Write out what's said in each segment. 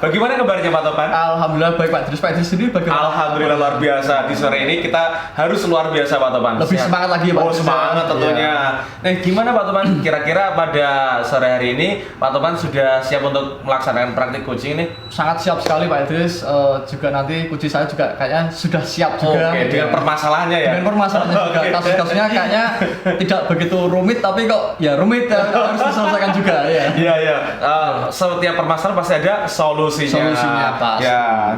Bagaimana kabarnya Pak Topan? Alhamdulillah baik Pak Idris. Pak Idris sendiri bagaimana? Alhamdulillah luar biasa. Di sore ini kita harus luar biasa Pak Topan. Lebih semangat lagi ya Pak. Oh semangat tentunya. Gimana Pak Topan? Kira-kira pada sore hari ini Pak Topan sudah siap untuk melaksanakan praktik coaching ini? Sangat siap sekali Pak Idris. Juga nanti coaching saya juga kayaknya sudah siap juga. Oke, dengan permasalahannya ya? Dengan permasalahannya juga. Kasus-kasusnya kayaknya tidak begitu rumit, tapi kok ya rumit ya, harus diselesaikan juga ya. Iya. Setiap permasalahan pasti ada solusinya. Pas. Ya.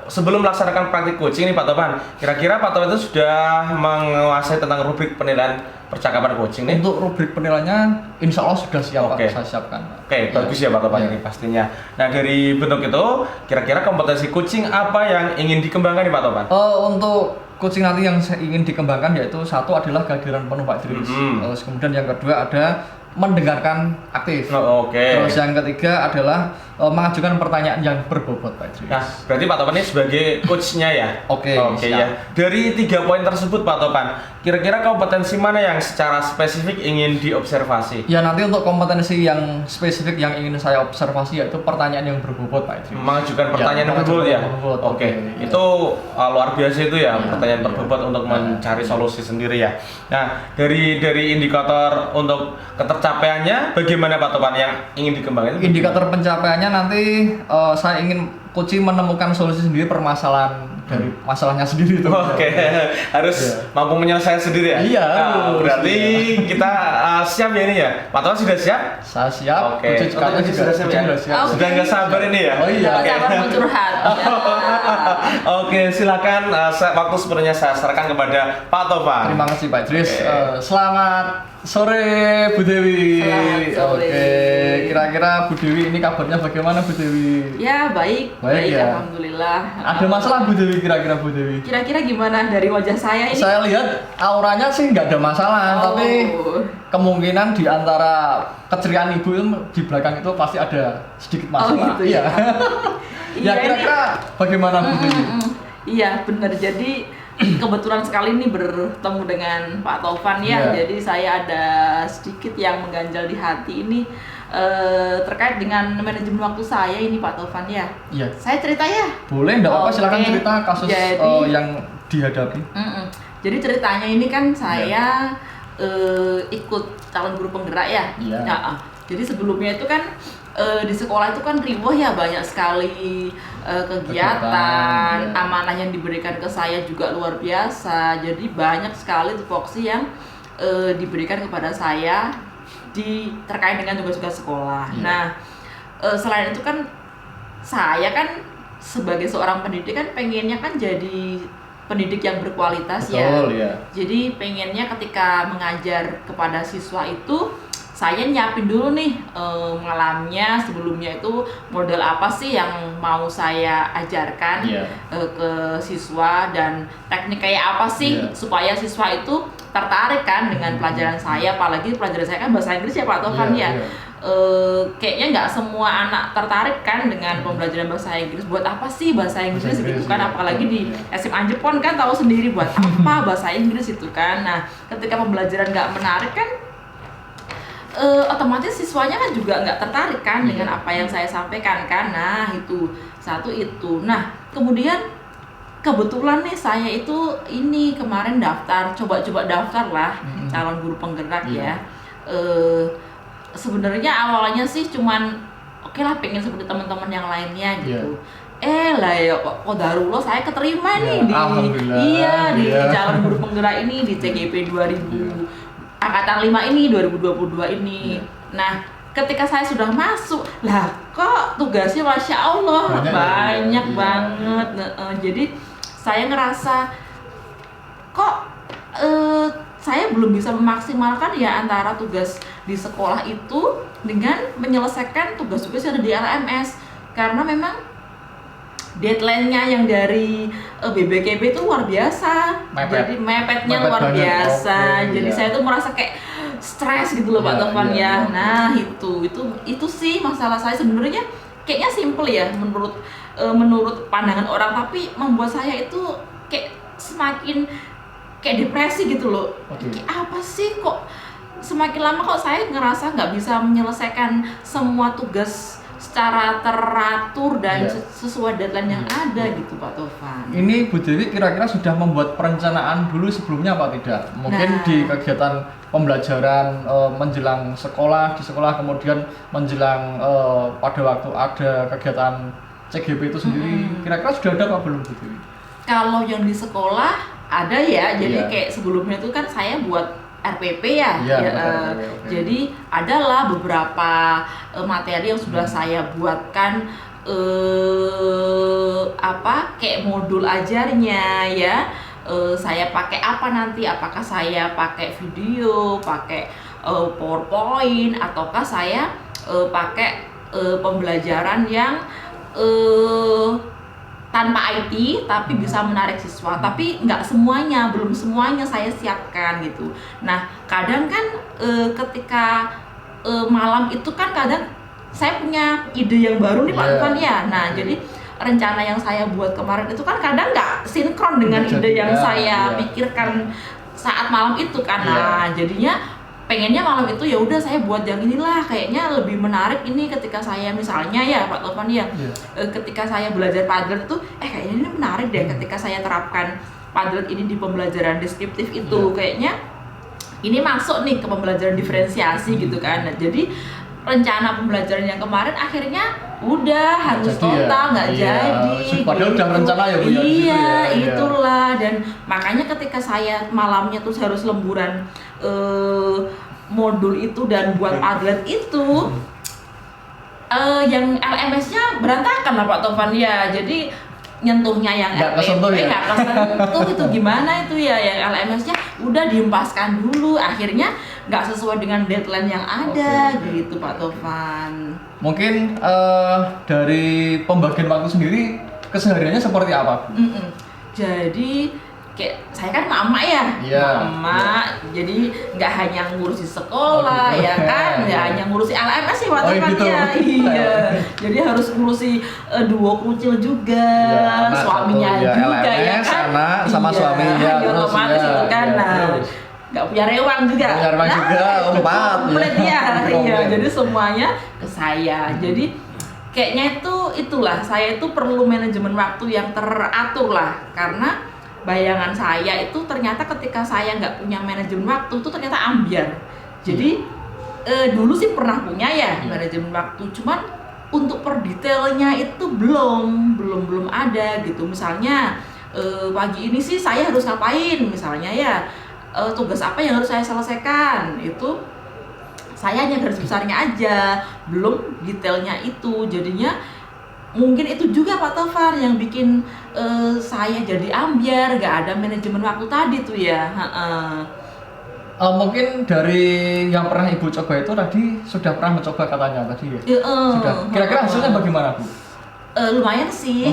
Sebelum melaksanakan praktik coaching nih Pak Topan, kira-kira Pak Topan itu sudah menguasai tentang rubrik penilaian percakapan coaching nih? Untuk rubrik penilaiannya insya Allah sudah siap Oke. Pak, saya siapkan. Oke, bagus ya Pak Topan ini pastinya. Nah dari bentuk itu, kira-kira kompetensi coaching apa yang ingin dikembangkan nih Pak Topan? Untuk coaching nanti yang saya ingin dikembangkan yaitu satu adalah kehadiran penuh Pak Idris. Terus kemudian yang kedua ada mendengarkan aktif. Terus yang ketiga adalah mengajukan pertanyaan yang berbobot Pak Idris. Nah, berarti Pak Topan ini sebagai coachnya ya? Oke ya. Dari 3 poin tersebut Pak Topan, kira-kira kompetensi mana yang secara spesifik ingin diobservasi? Ya nanti untuk kompetensi yang spesifik yang ingin saya observasi yaitu pertanyaan yang berbobot Pak Idris. Mengajukan pertanyaan yang berbobot ya? Oke. Itu luar biasa itu ya, pertanyaan berbobot untuk mencari solusi sendiri ya. Nah, dari indikator untuk ketercapaiannya bagaimana Pak Topan yang ingin dikembangkan? Indikator pencapaiannya nanti saya ingin coaching menemukan solusi sendiri permasalahan dari masalahnya sendiri itu. Harus mampu menyelesaikan sendiri ya? Iya. Berarti kita siap ya ini ya? Pak Topan sudah siap? Saya siap. Oke. Sudah siap ya? Sudah nggak sabar ini ya? Oh iya. Sabar mau curhat. Oke, silakan waktu sebenarnya saya serahkan kepada Pak Topan. Terima kasih Pak Idris. Selamat sore Bu Dewi. Selamat sore. Oke, kira-kira Bu Dewi ini kabarnya bagaimana Bu Dewi? Ya baik ya. Alhamdulillah. Ada masalah Bu Dewi kira-kira Bu Dewi? Kira-kira gimana dari wajah saya ini? Saya lihat auranya sih nggak ada masalah, tapi kemungkinan di antara keceriaan ibu di belakang itu pasti ada sedikit masalah. Gitu ya. Ya kira-kira bagaimana Bu Dewi? Iya benar, jadi kebetulan sekali ini bertemu dengan Pak Topan ya. Jadi saya ada sedikit yang mengganjal di hati ini terkait dengan manajemen waktu saya ini Pak Topan ya. Iya. Saya cerita ya. Boleh, enggak apa-apa, silakan cerita kasus yang dihadapi. Jadi ceritanya ini kan saya ikut calon guru penggerak ya. Nah, jadi sebelumnya itu kan di sekolah itu kan riwah ya, banyak sekali kegiatan, amanah yang diberikan ke saya juga luar biasa. Jadi banyak sekali tupoksi yang diberikan kepada saya terkait dengan tugas-tugas sekolah. Nah, selain itu kan saya kan sebagai seorang pendidik kan pengennya kan jadi pendidik yang berkualitas. Betul, ya. Jadi pengennya ketika mengajar kepada siswa itu saya nyiapin dulu nih mengalamnya sebelumnya itu model apa sih yang mau saya ajarkan ke siswa dan teknik kayak apa sih supaya siswa itu tertarik kan dengan pelajaran saya, apalagi pelajaran saya kan bahasa Inggris ya Pak Topan ya. Kayaknya nggak semua anak tertarik kan dengan pembelajaran bahasa Inggris. Buat apa sih bahasa Inggris gitu kan, apalagi di SMA Jepang kan tahu sendiri buat apa bahasa Inggris itu kan. Nah ketika pembelajaran nggak menarik kan otomatis siswanya kan juga nggak tertarik kan dengan apa yang saya sampaikan kan. Nah itu satu itu. Nah kemudian kebetulan nih saya itu ini kemarin coba-coba daftar lah calon guru penggerak ya. Sebenarnya awalnya sih cuman oke lah pengen seperti teman-teman yang lainnya gitu. Lah ya kok darullah saya keterima nih di calon guru penggerak ini di CGP 2000 angkatan 5 ini 2022 ini. Nah, ketika saya sudah masuk, lah kok tugasnya Masya Allah banyak banget. Jadi saya ngerasa kok saya belum bisa memaksimalkan ya antara tugas di sekolah itu dengan menyelesaikan tugas-tugas yang ada di LMS, karena memang deadline-nya yang dari BBKB itu luar biasa. Jadi mepetnya luar biasa. Jadi saya tuh merasa kayak stres gitu loh Pak Topan ya. Nah itu sih masalah saya sebenarnya kayaknya simple ya menurut pandangan orang, tapi membuat saya itu kayak semakin kayak depresi gitu loh. Kayak apa sih kok semakin lama kok saya ngerasa nggak bisa menyelesaikan semua tugas secara teratur dan sesuai deadline yang ada gitu Pak Tovan. Ini Bu Dewi kira-kira sudah membuat perencanaan dulu sebelumnya apa tidak? Mungkin di kegiatan pembelajaran menjelang sekolah, di sekolah kemudian menjelang pada waktu ada kegiatan CGP itu sendiri, kira-kira sudah ada apa belum Bu Dewi? Kalau yang di sekolah ada ya, jadi kayak sebelumnya itu kan saya buat RPP ya, jadi adalah beberapa materi yang sudah saya buatkan kayak modul ajarnya ya. Saya pakai apa nanti? Apakah saya pakai video, pakai PowerPoint, ataukah saya pakai pembelajaran yang tanpa IT tapi bisa menarik siswa, tapi nggak semuanya, belum semuanya saya siapkan gitu. Nah kadang kan ketika malam itu kan kadang saya punya ide yang baru nih Pak Tovan ya. Nah jadi rencana yang saya buat kemarin itu kan kadang nggak sinkron dengan ide yang saya pikirkan saat malam itu kan. Nah jadinya pengennya malam itu ya udah saya buat yang inilah, kayaknya lebih menarik ini ketika saya misalnya ya Pak Tovan ya, ketika saya belajar Padlet itu kayaknya ini menarik deh ketika saya terapkan Padlet ini di pembelajaran deskriptif itu, kayaknya ini masuk nih ke pembelajaran diferensiasi gitu kan. Nah, jadi rencana pembelajaran yang kemarin akhirnya udah harus total nggak jadi. Padahal udah rencana ya Bu ya. Iya, itulah. Dan makanya ketika saya malamnya tuh harus lemburan modul itu dan buat Padlet itu yang LMS-nya berantakan lah Pak Tovan ya. Jadi nyentuhnya yang RPP nggak kesentuh itu gimana itu ya, yang LMS-nya udah diempaskan dulu, akhirnya nggak sesuai dengan deadline yang ada gitu Pak Tovan. Mungkin dari pembagian waktu sendiri kesehariannya seperti apa? Jadi kayak saya kan mama ya, mama, jadi nggak hanya ngurusi sekolah ya kan, nggak hanya ngurusi LMS sih Pak Tovan ya, jadi harus ngurusi duo krucil juga, suaminya juga ya kan, anak sama suaminya, otomatis itu kan, nggak punya rewang juga, komplit ya, jadi semuanya ke saya, jadi kayaknya itulah saya itu perlu manajemen waktu yang teratur lah, karena bayangan saya itu ternyata ketika saya nggak punya manajemen waktu itu ternyata ambiar. Jadi dulu sih pernah punya ya manajemen waktu, cuman untuk per detailnya itu belum ada gitu. Misalnya pagi ini sih saya harus ngapain, misalnya ya tugas apa yang harus saya selesaikan, itu saya hanya garis besarnya aja, belum detailnya itu. Jadinya mungkin itu juga Pak Tovan yang bikin saya jadi ambiar, gak ada manajemen waktu tadi tuh ya. Mungkin dari yang pernah Ibu coba itu tadi sudah pernah mencoba katanya tadi ya? Sudah. Kira-kira hasilnya bagaimana Bu? Lumayan sih,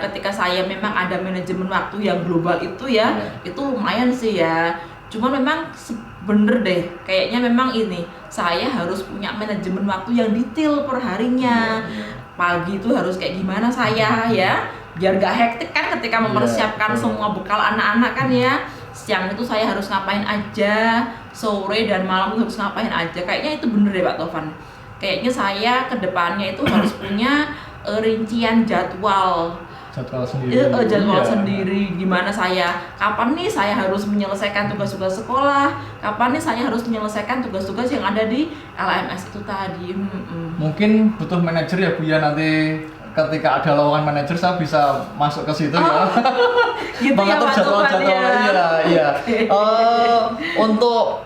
ketika saya memang ada manajemen waktu yang global itu ya, itu lumayan sih ya. Cuman memang bener deh, kayaknya memang ini saya harus punya manajemen waktu yang detail per harinya. Pagi itu harus kayak gimana saya ya, biar gak hektik kan ketika mempersiapkan semua bekal anak-anak kan ya. Siang itu saya harus ngapain aja, sore dan malam itu harus ngapain aja. Kayaknya itu bener deh Pak Tovan. Kayaknya saya kedepannya itu harus punya rincian jadwal sendiri, gimana saya, kapan nih saya harus menyelesaikan tugas-tugas sekolah, kapan nih saya harus menyelesaikan tugas-tugas yang ada di LMS itu tadi. Mungkin butuh manajer ya Bu ya, nanti ketika ada lowongan manajer saya bisa masuk ke situ ya. Gitu mengatur jadwal-jadwal untuk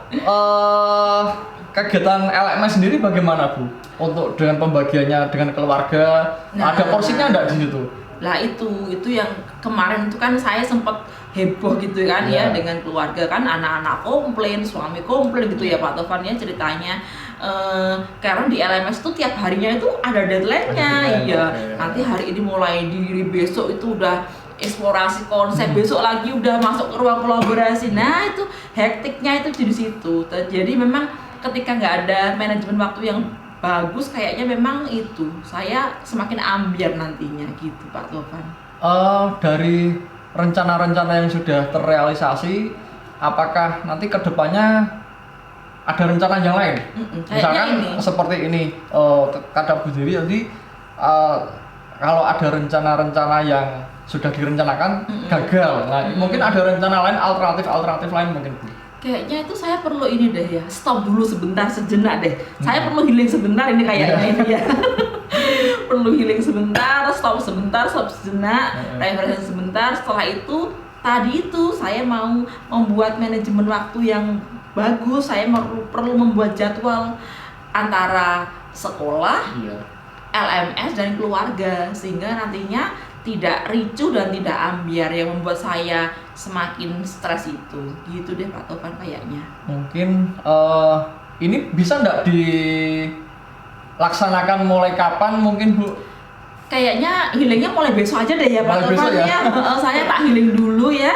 kegiatan LMS sendiri bagaimana Bu? Untuk dengan pembagiannya dengan keluarga, ada porsinya enggak di situ? Lah itu yang kemarin itu kan saya sempat heboh gitu kan ya dengan keluarga kan, anak-anak komplain, suami komplain gitu ya Pak Tovan ya ceritanya. Karena di LMS itu tiap harinya itu ada deadline-nya. Nanti hari ini mulai diri, besok itu udah eksplorasi konsep, besok lagi udah masuk ke ruang kolaborasi. Nah itu hektiknya itu di situ. Jadi memang ketika nggak ada manajemen waktu yang bagus, kayaknya memang itu saya semakin ambiar nantinya gitu Pak Tovan. Dari rencana-rencana yang sudah terrealisasi, apakah nanti kedepannya ada rencana yang lain. Misalkan ini. Seperti ini, kata Bu Dewi tadi, kalau ada rencana-rencana yang sudah direncanakan gagal. Nah, mungkin ada rencana lain, alternatif lain mungkin Bu. Kayaknya itu saya perlu ini deh ya, stop dulu sebentar, sejenak deh. Saya perlu healing sebentar ini kayaknya ini ya. Perlu healing sebentar, stop sejenak, refreshing sebentar. Setelah itu, tadi itu saya mau membuat manajemen waktu yang bagus. Saya perlu membuat jadwal antara sekolah, LMS dan keluarga, sehingga nantinya tidak ricuh dan tidak ambiar yang membuat saya semakin stres itu. Gitu deh Pak Tovan kayaknya. Mungkin ini bisa nggak dilaksanakan mulai kapan mungkin Bu? Kayaknya healingnya mulai besok aja deh ya Pak Tovan ya. Saya tak healing dulu ya.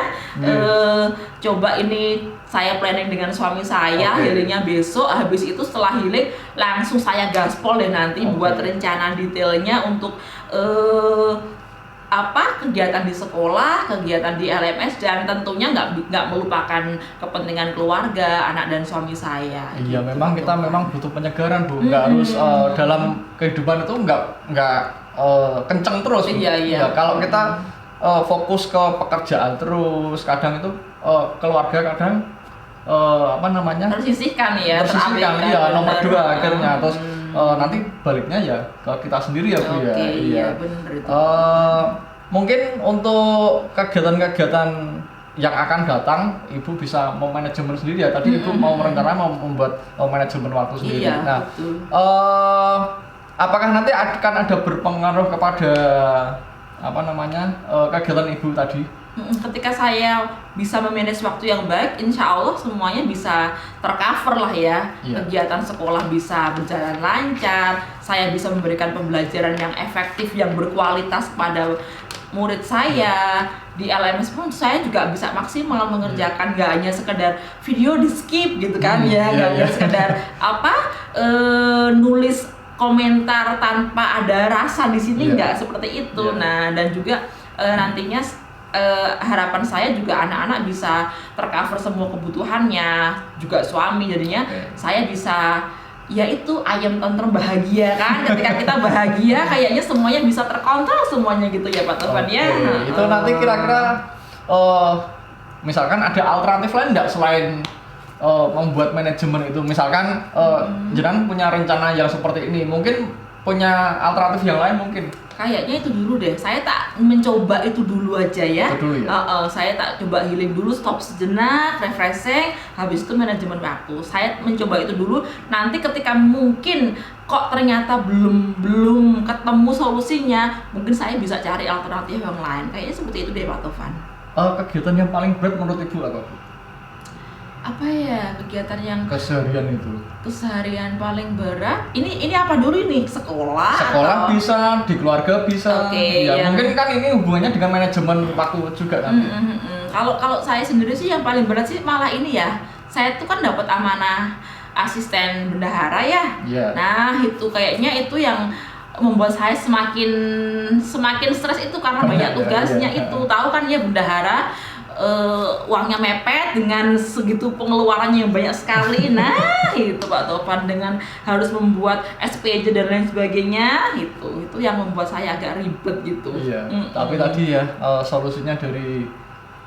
Coba ini saya planning dengan suami saya, healingnya besok. Habis itu setelah healing langsung saya gaspol deh nanti buat rencana detailnya untuk kegiatan di sekolah, kegiatan di LMS, dan tentunya nggak melupakan kepentingan keluarga, anak dan suami saya. Iya, gitu. Memang kita memang butuh penyegaran Bu, nggak harus dalam kehidupan itu nggak kenceng terus. Iya. Kalau kita fokus ke pekerjaan terus, kadang itu keluarga kadang tersisihkan ya, nomor 2 akhirnya. Terus nanti baliknya ya ke kita sendiri ya Bu ya. Iya, benar itu. Mungkin untuk kegiatan-kegiatan yang akan datang, Ibu bisa memanajemen sendiri ya. Tadi Ibu mau membuat manajemen waktu sendiri. Iya, nah, betul. Apakah nanti akan ada berpengaruh kepada kegiatan Ibu tadi? Ketika saya bisa memanage waktu yang baik, insya Allah semuanya bisa tercover lah ya. Kegiatan sekolah bisa berjalan lancar, saya bisa memberikan pembelajaran yang efektif, yang berkualitas kepada murid saya. Di LMS pun saya juga bisa maksimal mengerjakan, gak hanya sekedar video di skip gitu kan gak hanya sekedar nulis komentar tanpa ada rasa di sini, nggak seperti itu. Nah, dan juga nantinya harapan saya juga anak-anak bisa tercover semua kebutuhannya, juga suami, jadinya saya bisa yaitu ayam tentrem bahagia kan. Ketika kita bahagia kayaknya semuanya bisa terkontrol semuanya gitu ya Pak Tovan ya. Itu nanti kira-kira misalkan ada alternatif lain nggak selain membuat manajemen itu? Misalkan jenengan punya rencana yang seperti ini, mungkin punya alternatif yang lain mungkin? Kayaknya itu dulu deh, saya tak mencoba itu dulu aja ya. Saya tak coba healing dulu, stop sejenak, refreshing, habis itu manajemen waktu. Saya mencoba itu dulu, nanti ketika mungkin kok ternyata belum ketemu solusinya, mungkin saya bisa cari alternatif yang lain. Kayaknya seperti itu deh Pak Tovan. Kegiatan yang paling berat menurut Ibu apa Bu? Apa ya kegiatan yang keseharian paling berat? Ini apa dulu ini? Sekolah atau? Bisa, di keluarga bisa. Mungkin kan ini hubungannya dengan manajemen waktu juga kan. Kalau saya sendiri sih yang paling berat sih malah ini ya. Saya tuh kan dapat amanah asisten bendahara ya. Nah, itu kayaknya itu yang membuat saya semakin stres itu karena banyak tugasnya itu. Tahu kan ya bendahara, uangnya mepet dengan segitu pengeluarannya yang banyak sekali. Nah itu Pak Tovan, dengan harus membuat SPJ dan lain sebagainya, itu yang membuat saya agak ribet gitu. Tapi tadi ya solusinya dari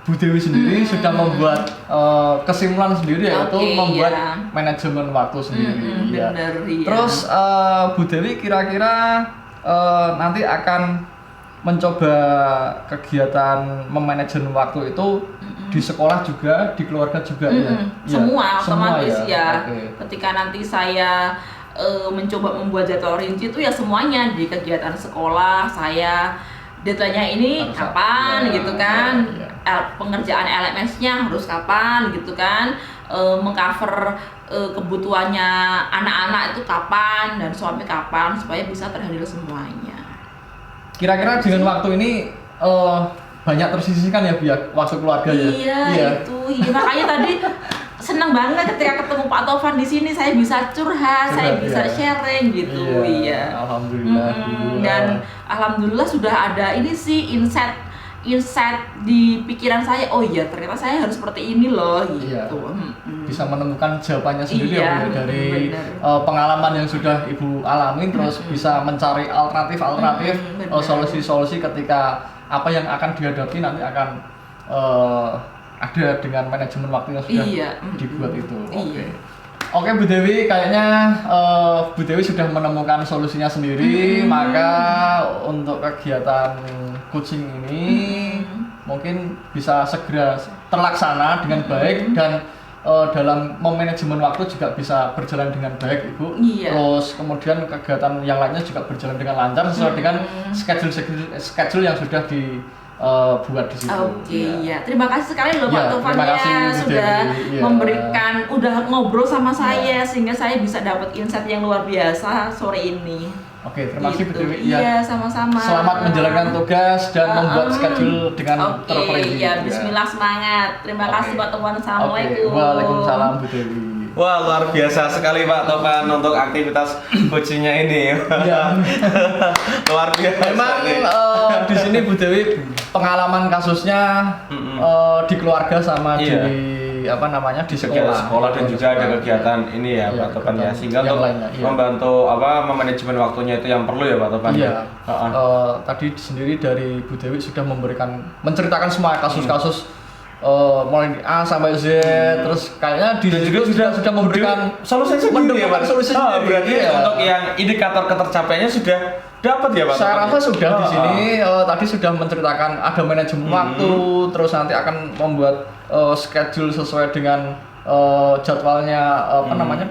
Bu Dewi sendiri sudah membuat kesimpulan sendiri, yaitu membuat manajemen waktu sendiri. Bener, Terus Bu Dewi kira-kira nanti akan mencoba kegiatan memanajemen waktu itu di sekolah juga, di keluarga juga semua otomatis ya. Ketika nanti saya mencoba membuat jadwal rinci itu ya semuanya di kegiatan sekolah saya, deadline-nya ini kapan gitu kan, pengerjaan LMS-nya harus kapan gitu kan, mengcover kebutuhannya anak-anak itu kapan, dan suami kapan, supaya bisa terhandle semuanya. Kira-kira dengan waktu ini banyak tersisihkan ya Bu ya, waktu keluarga ya? Iya. Makanya tadi senang banget ketika ketemu Pak Tovan di sini, saya bisa curhat, saya bisa sharing gitu. Alhamdulillah. Dan alhamdulillah sudah ada ini sih insight insight di pikiran saya, oh iya ternyata saya harus seperti ini loh gitu. Iya. Bisa menemukan jawabannya sendiri iya, ya Bu, dari pengalaman yang sudah Ibu alami, terus bisa mencari alternatif solusi-solusi ketika apa yang akan dihadapi nanti akan ada dengan manajemen waktu yang sudah dibuat itu. Oke Bu Dewi, kayaknya Bu Dewi sudah menemukan solusinya sendiri, maka untuk kegiatan coaching ini mungkin bisa segera terlaksana dengan baik dan dalam memanajemen waktu juga bisa berjalan dengan baik Ibu. Terus kemudian kegiatan yang lainnya juga berjalan dengan lancar sesuai dengan schedule yang sudah buat di situ. Iya. Terima kasih sekali loh Pak Tovan ya sudah memberikan, udah ngobrol sama saya sehingga saya bisa dapat insight yang luar biasa sore ini. Terima kasih Bu Dewi. Iya, sama-sama. Selamat menjalankan tugas dan membuat schedule dengan terperinci. Bismillah, semangat. Terima kasih Pak Tovan. Assalamualaikum. Waalaikumsalam Bu Dewi. Wah, luar biasa sekali Pak Tovan untuk aktivitas coachingnya ini. Luar biasa. Memang di sini Bu Dewi pengalaman kasusnya di keluarga sama di di sekolah dan juga ada kegiatan ini ya Pak Tovan ya, sehingga untuk membantu memanajemen waktunya itu yang perlu ya Pak Tovan. Tadi sendiri dari Bu Dewi sudah menceritakan semua kasus-kasus mulai A sampai Z, terus kayaknya di juga sudah memberikan solusi sendiri ya Pak. Berarti untuk yang indikator ketercapaiannya sudah dapat ya Pak. Saya rasa sudah di sini tadi sudah menceritakan ada manajemen waktu, terus nanti akan membuat schedule sesuai dengan jadwalnya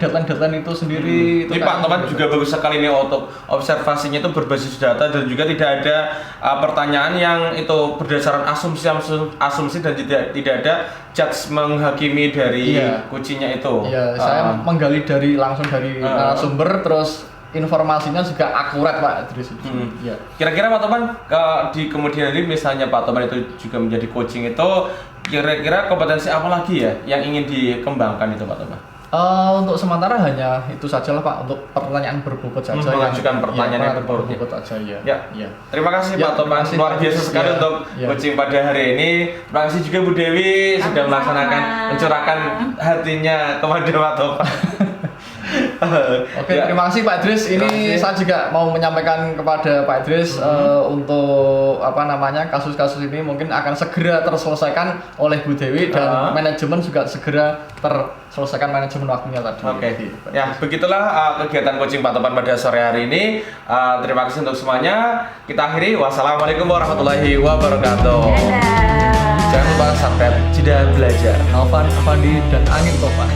deadline itu sendiri. Ini Pak Tovan juga bagus sekali nih untuk observasinya itu berbasis data dan juga tidak ada pertanyaan yang itu berdasarkan asumsi dan tidak ada judge menghakimi dari coachingnya itu. Iya, saya menggali langsung dari narasumber, terus informasinya juga akurat Pak Idris. Kira-kira Pak Tovan di kemudian hari misalnya Pak Tovan itu juga menjadi coaching itu, kira-kira kompetensi apa lagi ya yang ingin dikembangkan itu Pak Tovan? Untuk sementara hanya itu saja lah Pak, untuk pertanyaan berbobot saja. Mengajukan pertanyaan yang berbobot saja ya. Terima kasih Pak Tovan, luar biasa sekali untuk coaching pada hari ini. Terima kasih juga Bu Dewi sudah mencurahkan hatinya kepada Pak Tovan. Terima kasih Pak Idris. Ini saya juga mau menyampaikan kepada Pak Idris untuk kasus-kasus ini mungkin akan segera terselesaikan oleh Bu Dewi dan manajemen juga segera terselesaikan manajemen waktunya tadi. Ya, begitulah kegiatan coaching Pak Tovan pada sore hari ini. Terima kasih untuk semuanya. Kita akhiri. Wassalamualaikum warahmatullahi wabarakatuh. Jangan lupa subscribe Jeda Belajar. Alvan Afandi dan Angin Tovan.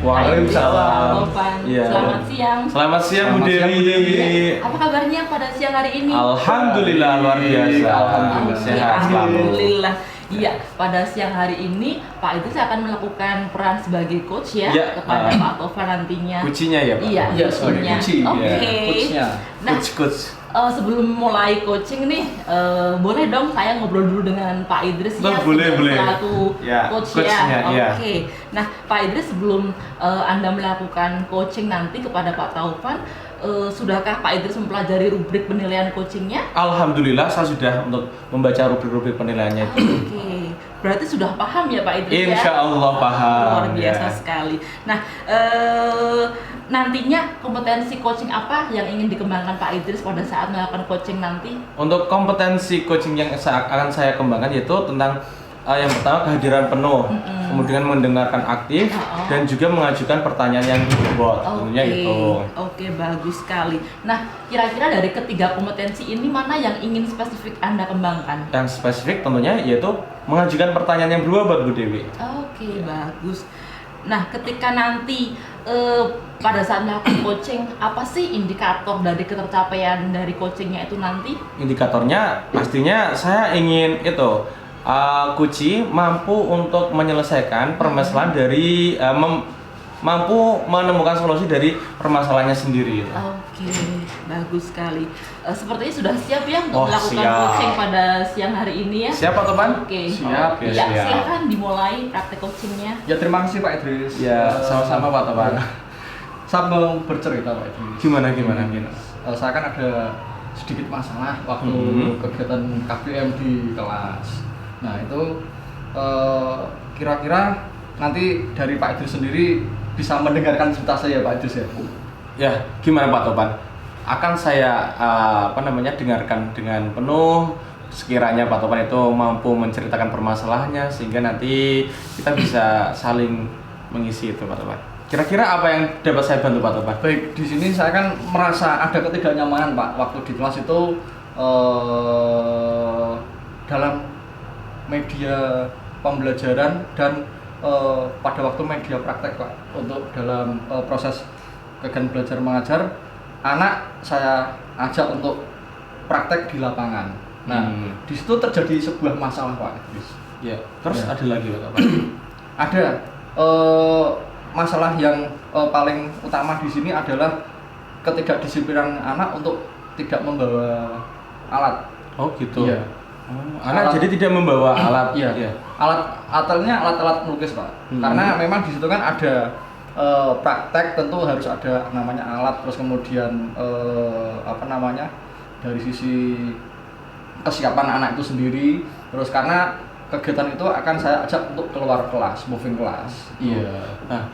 Waalaikumsalam. Selamat siang. Selamat siang Bu Dewi. Apa kabarnya pada siang hari ini? Alhamdulillah luar biasa. Alhamdulillah sehat selalu. Alhamdulillah. Iya, pada siang hari ini Pak Idris akan melakukan peran sebagai coach kepada Pak Tovan nantinya. Coachnya ya Pak? Iya, coachnya. Coachnya. Nah, sebelum mulai coaching nih, boleh dong saya ngobrol dulu dengan Pak Idris boleh. Selaku coachnya. Oke. Nah, Pak Idris sebelum Anda melakukan coaching nanti kepada Pak Tovan, sudahkah Pak Idris mempelajari rubrik penilaian coachingnya? Alhamdulillah saya sudah untuk membaca rubrik penilaiannya itu. Berarti sudah paham ya Pak Idris? Insya Allah paham. Luar biasa sekali. Nah, nantinya kompetensi coaching apa yang ingin dikembangkan Pak Idris pada saat melakukan coaching nanti? Untuk kompetensi coaching yang akan saya kembangkan yaitu tentang yang pertama kehadiran penuh, kemudian mendengarkan aktif dan juga mengajukan pertanyaan yang berbobot. Tentunya itu. Oke, bagus sekali. Nah, kira-kira dari ketiga kompetensi ini mana yang ingin spesifik Anda kembangkan? Yang spesifik tentunya yaitu mengajukan pertanyaan yang berbobot Bu Dewi. Oke, bagus. Nah, ketika nanti pada saat melakukan coaching, apa sih indikator dari ketercapaian dari coachingnya itu nanti? Indikatornya pastinya saya ingin itu coaching mampu untuk menyelesaikan permasalahan dari mampu menemukan solusi dari permasalahannya sendiri. Oke, bagus sekali. Sepertinya sudah siap ya untuk Oh, melakukan siap. coaching pada siang hari ini ya. Siap Pak Topan? Oke. Siap. Oke, Ya, siap. silakan dimulai praktek coachingnya. Ya terima kasih Pak Idris. Ya, sama-sama Pak Topan. Saya mau bercerita Pak Idris. Gimana? Saya kan ada sedikit masalah waktu kegiatan KBM di kelas. Nah itu kira-kira nanti dari Pak Idris sendiri bisa mendengarkan cerita saya Pak Idris ya? Ya, gimana Pak Topan? Akan saya dengarkan dengan penuh. Sekiranya Pak Topan itu mampu menceritakan permasalahannya sehingga nanti kita bisa saling mengisi itu Pak Topan. Kira-kira apa yang dapat saya bantu Pak Topan? Baik, di sini saya kan merasa ada ketidaknyamanan Pak waktu di kelas itu dalam media pembelajaran dan pada waktu media praktek Pak untuk dalam proses kegiatan belajar mengajar anak saya ajak untuk praktek di lapangan. Nah, di situ terjadi sebuah masalah Pak Idris. Ya, terus Ya. ada lagi Pak Topan? Ada masalah yang paling utama di sini adalah ketidakdisiplinan anak untuk tidak membawa alat. Oh gitu. Iya. Anak Alat. jadi tidak membawa alat. Iya. Alat-alat melukis Pak. Karena memang di situ kan ada praktek, tentu harus ada namanya alat, terus kemudian dari sisi kesiapan anak itu sendiri, terus karena kegiatan itu akan saya ajak untuk keluar kelas, moving kelas. Iya. Nah,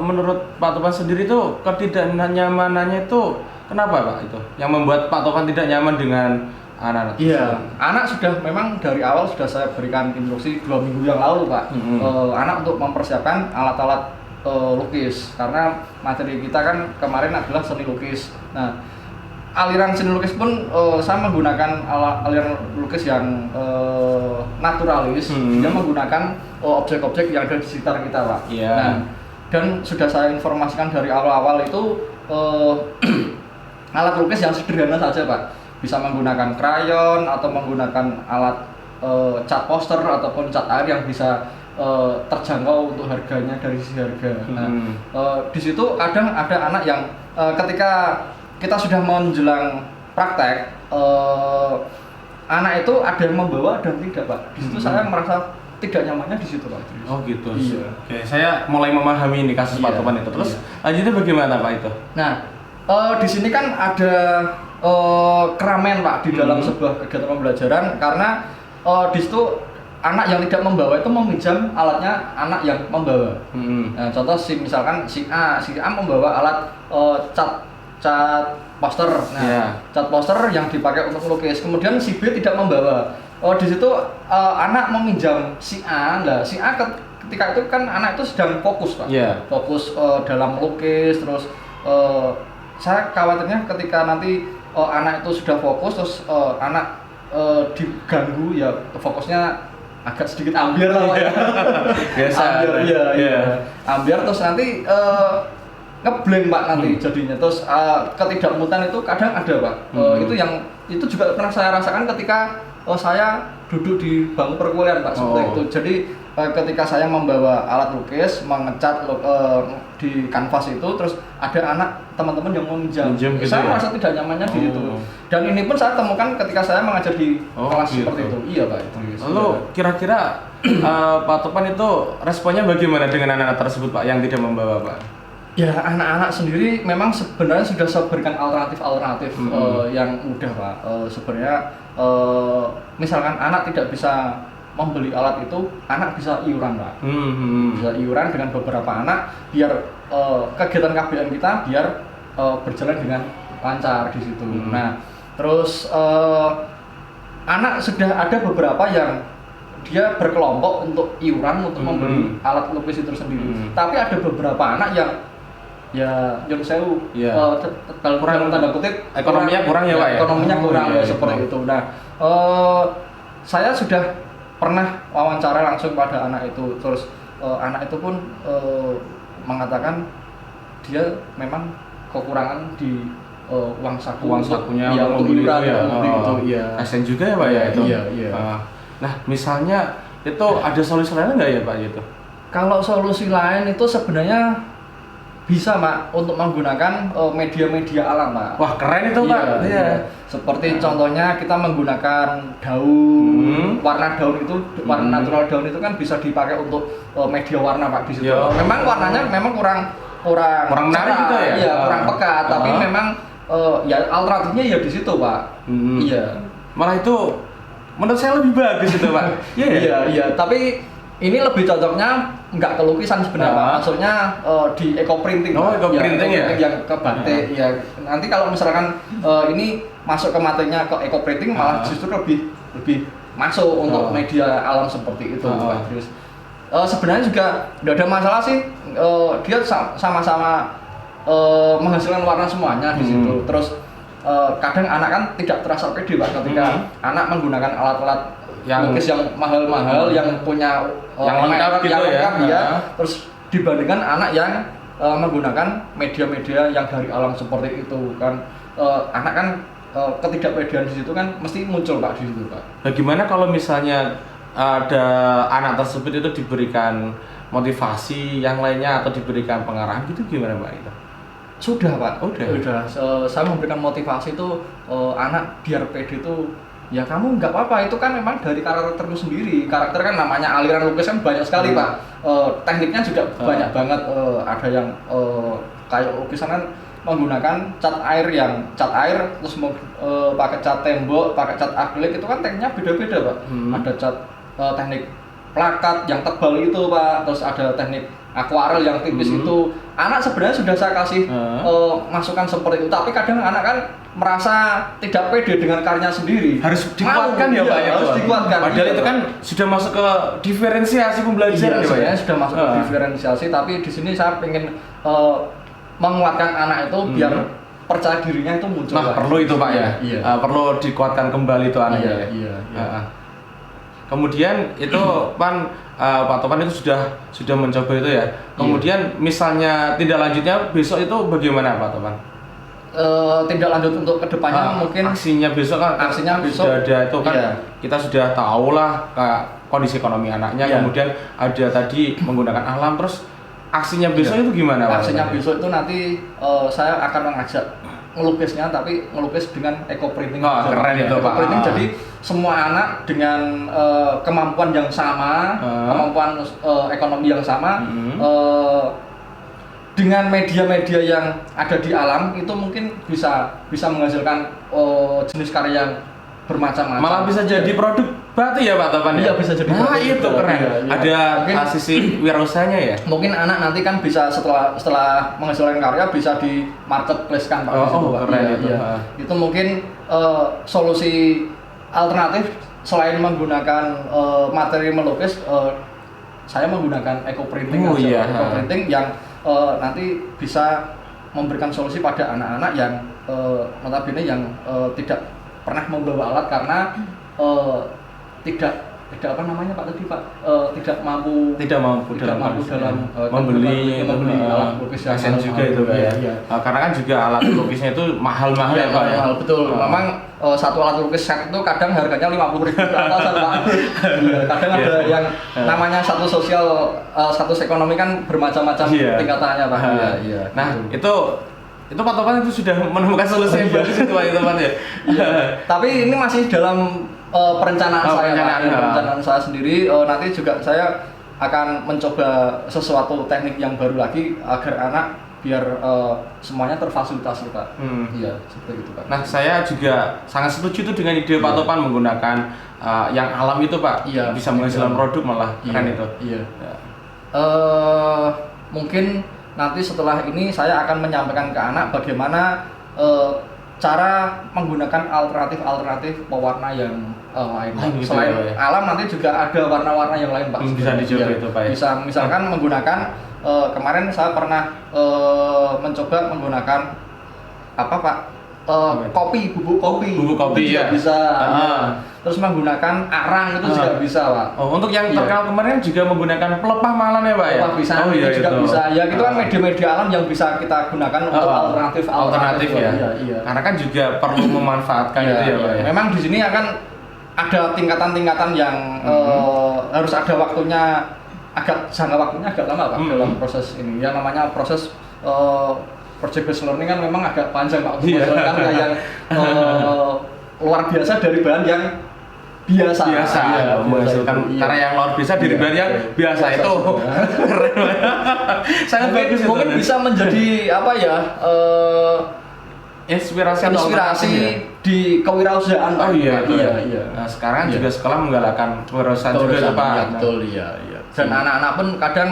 menurut Pak Topan sendiri itu ketidaknyamanannya itu kenapa Pak itu? Yang membuat Pak Topan tidak nyaman dengan anak-anak? Iya, anak sudah memang dari awal sudah saya berikan instruksi 2 minggu yang lalu Pak. Anak untuk mempersiapkan alat-alat lukis karena materi kita kan kemarin adalah seni lukis. Nah, aliran seni lukis pun saya menggunakan aliran lukis yang naturalis. Dia menggunakan objek-objek yang ada di sekitar kita Pak. Iya. Nah, dan sudah saya informasikan dari awal-awal itu alat lukis yang sederhana saja Pak. Bisa menggunakan krayon atau menggunakan alat cat poster ataupun cat air yang bisa terjangkau untuk harganya dari sisi harga. Nah, di situ kadang ada anak yang ketika kita sudah menjelang praktek, anak itu ada yang membawa dan tidak Pak. Di situ saya merasa tidak nyamannya di situ Pak. Oh gitu. Iya. Oke, saya mulai memahami ini kasus Pak Iya. Topan itu. Terus lanjutnya bagaimana Pak itu? Nah, di sini kan ada keramaian Pak di dalam sebuah kegiatan pembelajaran karena di situ anak yang tidak membawa itu meminjam alatnya anak yang membawa. Nah, contoh misalkan si A membawa alat cat poster. Nah, cat poster yang dipakai untuk melukis. Kemudian si B tidak membawa. Di situ anak meminjam si A. Nah, si A ketika itu kan anak itu sedang fokus Pak. Fokus dalam melukis terus saya khawatirnya ketika nanti anak itu sudah fokus terus anak diganggu ya fokusnya agak sedikit ambiar lah Pak ya. Biasa. Ambiar terus nanti ngeblank Pak nanti jadinya terus ketidakmutan itu kadang ada Pak. Itu juga pernah saya rasakan ketika saya duduk di bangku perkuliahan Pak seperti itu. Jadi ketika saya membawa alat lukis mengecat di kanvas itu terus ada anak teman-teman yang meminjam gitu saya merasa tidak nyamannya di situ. Dan ini pun saya temukan ketika saya mengajar di kelas gitu. Seperti itu. Iya Pak. Lalu kira-kira Pak Topan itu responnya bagaimana dengan anak-anak tersebut Pak yang tidak membawa Pak? Ya anak-anak sendiri memang sebenarnya sudah saya berikan alternatif yang mudah Pak. Sebenarnya misalkan anak tidak bisa membeli alat itu, anak bisa iuran Pak. Bisa iuran dengan beberapa anak biar kegiatan KBM kita biar berjalan dengan lancar di situ. Nah, terus anak sudah ada beberapa yang dia berkelompok untuk iuran untuk membeli alat lukis itu sendiri. Tapi ada beberapa anak yang yang saya kurang tanda kutip ekonominya kurang ya Pak ya? Ekonominya kurang seperti itu. Nah, saya sudah pernah wawancara langsung pada anak itu, terus anak itu pun mengatakan dia memang kekurangan di uang sakunya ya, membeli itu ya. Itu iya. Kasian juga ya Pak ya itu. Iya. Nah, misalnya itu ada solusi lain nggak ya Pak gitu? Kalau solusi lain itu sebenarnya bisa Pak untuk menggunakan media-media alam Pak. Wah keren itu Pak. Iya. Seperti contohnya kita menggunakan daun, warna daun itu, warna natural daun itu kan bisa dipakai untuk media warna Pak di situ. Memang warnanya memang kurang menarik gitu ya. Iya, kurang pekat, tapi memang ya alternatifnya ya di situ Pak. Iya. Malah itu menurut saya lebih bagus itu Pak. Iya. Tapi ini lebih cocoknya nggak ke lukisan sebenarnya Pak. Maksudnya di eco printing. Oh, eco printing ya. Yang ke batik ya. Nanti kalau misalkan ini masuk ke materinya ke eco printing malah justru lebih masuk untuk media alam seperti itu Pak. Terus sebenarnya juga nggak ada masalah sih. Dia sama-sama menghasilkan warna semuanya di situ. Terus kadang anak kan tidak terasa pede Pak ketika anak menggunakan alat-alat yang lukis yang mahal-mahal, yang punya yang lengkap gitu ya. Terus dibandingkan anak yang menggunakan media-media yang dari alam seperti itu kan, anak kan ketidakpedean di situ kan mesti muncul Pak di situ Pak. Bagaimana kalau misalnya ada anak tersebut itu diberikan motivasi yang lainnya atau diberikan pengarahan gitu, gimana Pak itu? Sudah Pak, udah. Saya memberikan motivasi itu anak biar pede itu. Ya kamu nggak apa-apa, itu kan memang dari karaktermu sendiri. Karakter kan namanya aliran lukis kan banyak sekali Pak. Tekniknya juga banyak banget. Ada yang kayak lukisan kan menggunakan cat air terus pakai cat tembok, pakai cat akrilik, itu kan tekniknya beda-beda Pak. Ada cat teknik plakat yang tebal itu Pak, terus ada teknik akuarel yang tipis itu. Anak sebenarnya sudah saya kasih masukan seperti itu, tapi kadang anak kan merasa tidak pede dengan karya sendiri. Harus dikuatkan ya Pak. Harus dikuatkan. Padahal itu kan sudah masuk ke diferensiasi pembelajaran ya Pak ya. Sudah masuk ke diferensiasi, tapi di sini saya ingin menguatkan anak itu biar percaya dirinya itu muncul. Nah, perlu itu Pak ya. Perlu dikuatkan kembali itu anaknya. Iya. Kemudian itu Pak Topan itu sudah mencoba itu ya. Kemudian misalnya tindak lanjutnya besok itu bagaimana Pak Topan? Tindak lanjut untuk kedepannya mungkin aksinya besok sudah ada itu kan kita sudah tahu lah kondisi ekonomi anaknya, kemudian ada tadi menggunakan alam, terus aksinya besok itu gimana Pak? Aksinya besok itu nanti saya akan mengajak ngelukisnya, tapi ngelukis dengan eco printing. Keren itu Pak. Eco printing jadi semua anak dengan kemampuan yang sama, kemampuan ekonomi yang sama, dengan media-media yang ada di alam itu mungkin bisa menghasilkan jenis karya yang bermacam-macam. Malah bisa jadi produk batik ya Pak Topan ya? Iya, bisa jadi produk. Itu keren. Ada sisi wirausaha ya? Mungkin anak nanti kan bisa setelah menghasilkan karya bisa di marketplace kan Pak. Keren itu. Itu mungkin solusi alternatif selain menggunakan materi melukis, saya menggunakan eco printing. Eco printing yang nanti bisa memberikan solusi pada anak-anak yang notabene yang tidak pernah membawa alat karena tidak apa namanya Pak tadi Pak, tidak mampu dalam membeli alat lukis yang juga itu Pak ya. Karena kan juga alat lukisnya itu mahal-mahal ya Pak ya. Mahal betul. Memang satu alat lukis set itu kadang harganya 50.000 ke atasan Pak. Kadang ada yang namanya status sosial, status ekonomi kan bermacam-macam tingkatannya Pak. Nah, itu Pak Topan itu sudah menemukan solusi yang bagus itu Pak Topan ya. Tapi ini masih dalam perencanaan saya sendiri. Nanti juga saya akan mencoba sesuatu teknik yang baru lagi agar anak biar semuanya terfasilitasi Pak. Iya, seperti itu Pak. Nah, saya juga sangat setuju tuh dengan ide Pak Topan menggunakan yang alam itu Pak. Bisa menghasilkan produk malah keren itu. Mungkin nanti setelah ini saya akan menyampaikan ke anak bagaimana cara menggunakan alternatif pewarna yang lain. Selain alam nanti juga ada warna-warna yang lain Pak. Bisa dicoba itu Pak. Bisa misalkan menggunakan kemarin saya pernah mencoba menggunakan apa Pak? Kopi, bubuk kopi ya. Bisa. Terus menggunakan arang itu juga bisa Pak. Untuk yang terkenal kemarin juga menggunakan pelepah malam ya Pak ya. Pelepah bisa juga bisa. Ya itu kan media-media alam yang bisa kita gunakan untuk alternatif ya. Karena kan juga perlu memanfaatkan itu ya Pak ya. Memang di sini akan ada tingkatan-tingkatan yang harus ada waktunya, jangka waktunya agak lama Pak dalam proses ini. Yang namanya proses project based learning kan memang agak panjang Pak untuk menghasilkan yang luar biasa dari bahan yang biasa menghasilkan karya yang luar biasa dari bahan yang biasa itu keren banget. Sangat bagus. Mungkin bisa menjadi apa ya, inspirasi di kewirausahaan. Oh iya. Nah, sekarang juga sekolah menggalakkan kewirausahaan juga Pak. Betul, iya. Dan anak-anak pun kadang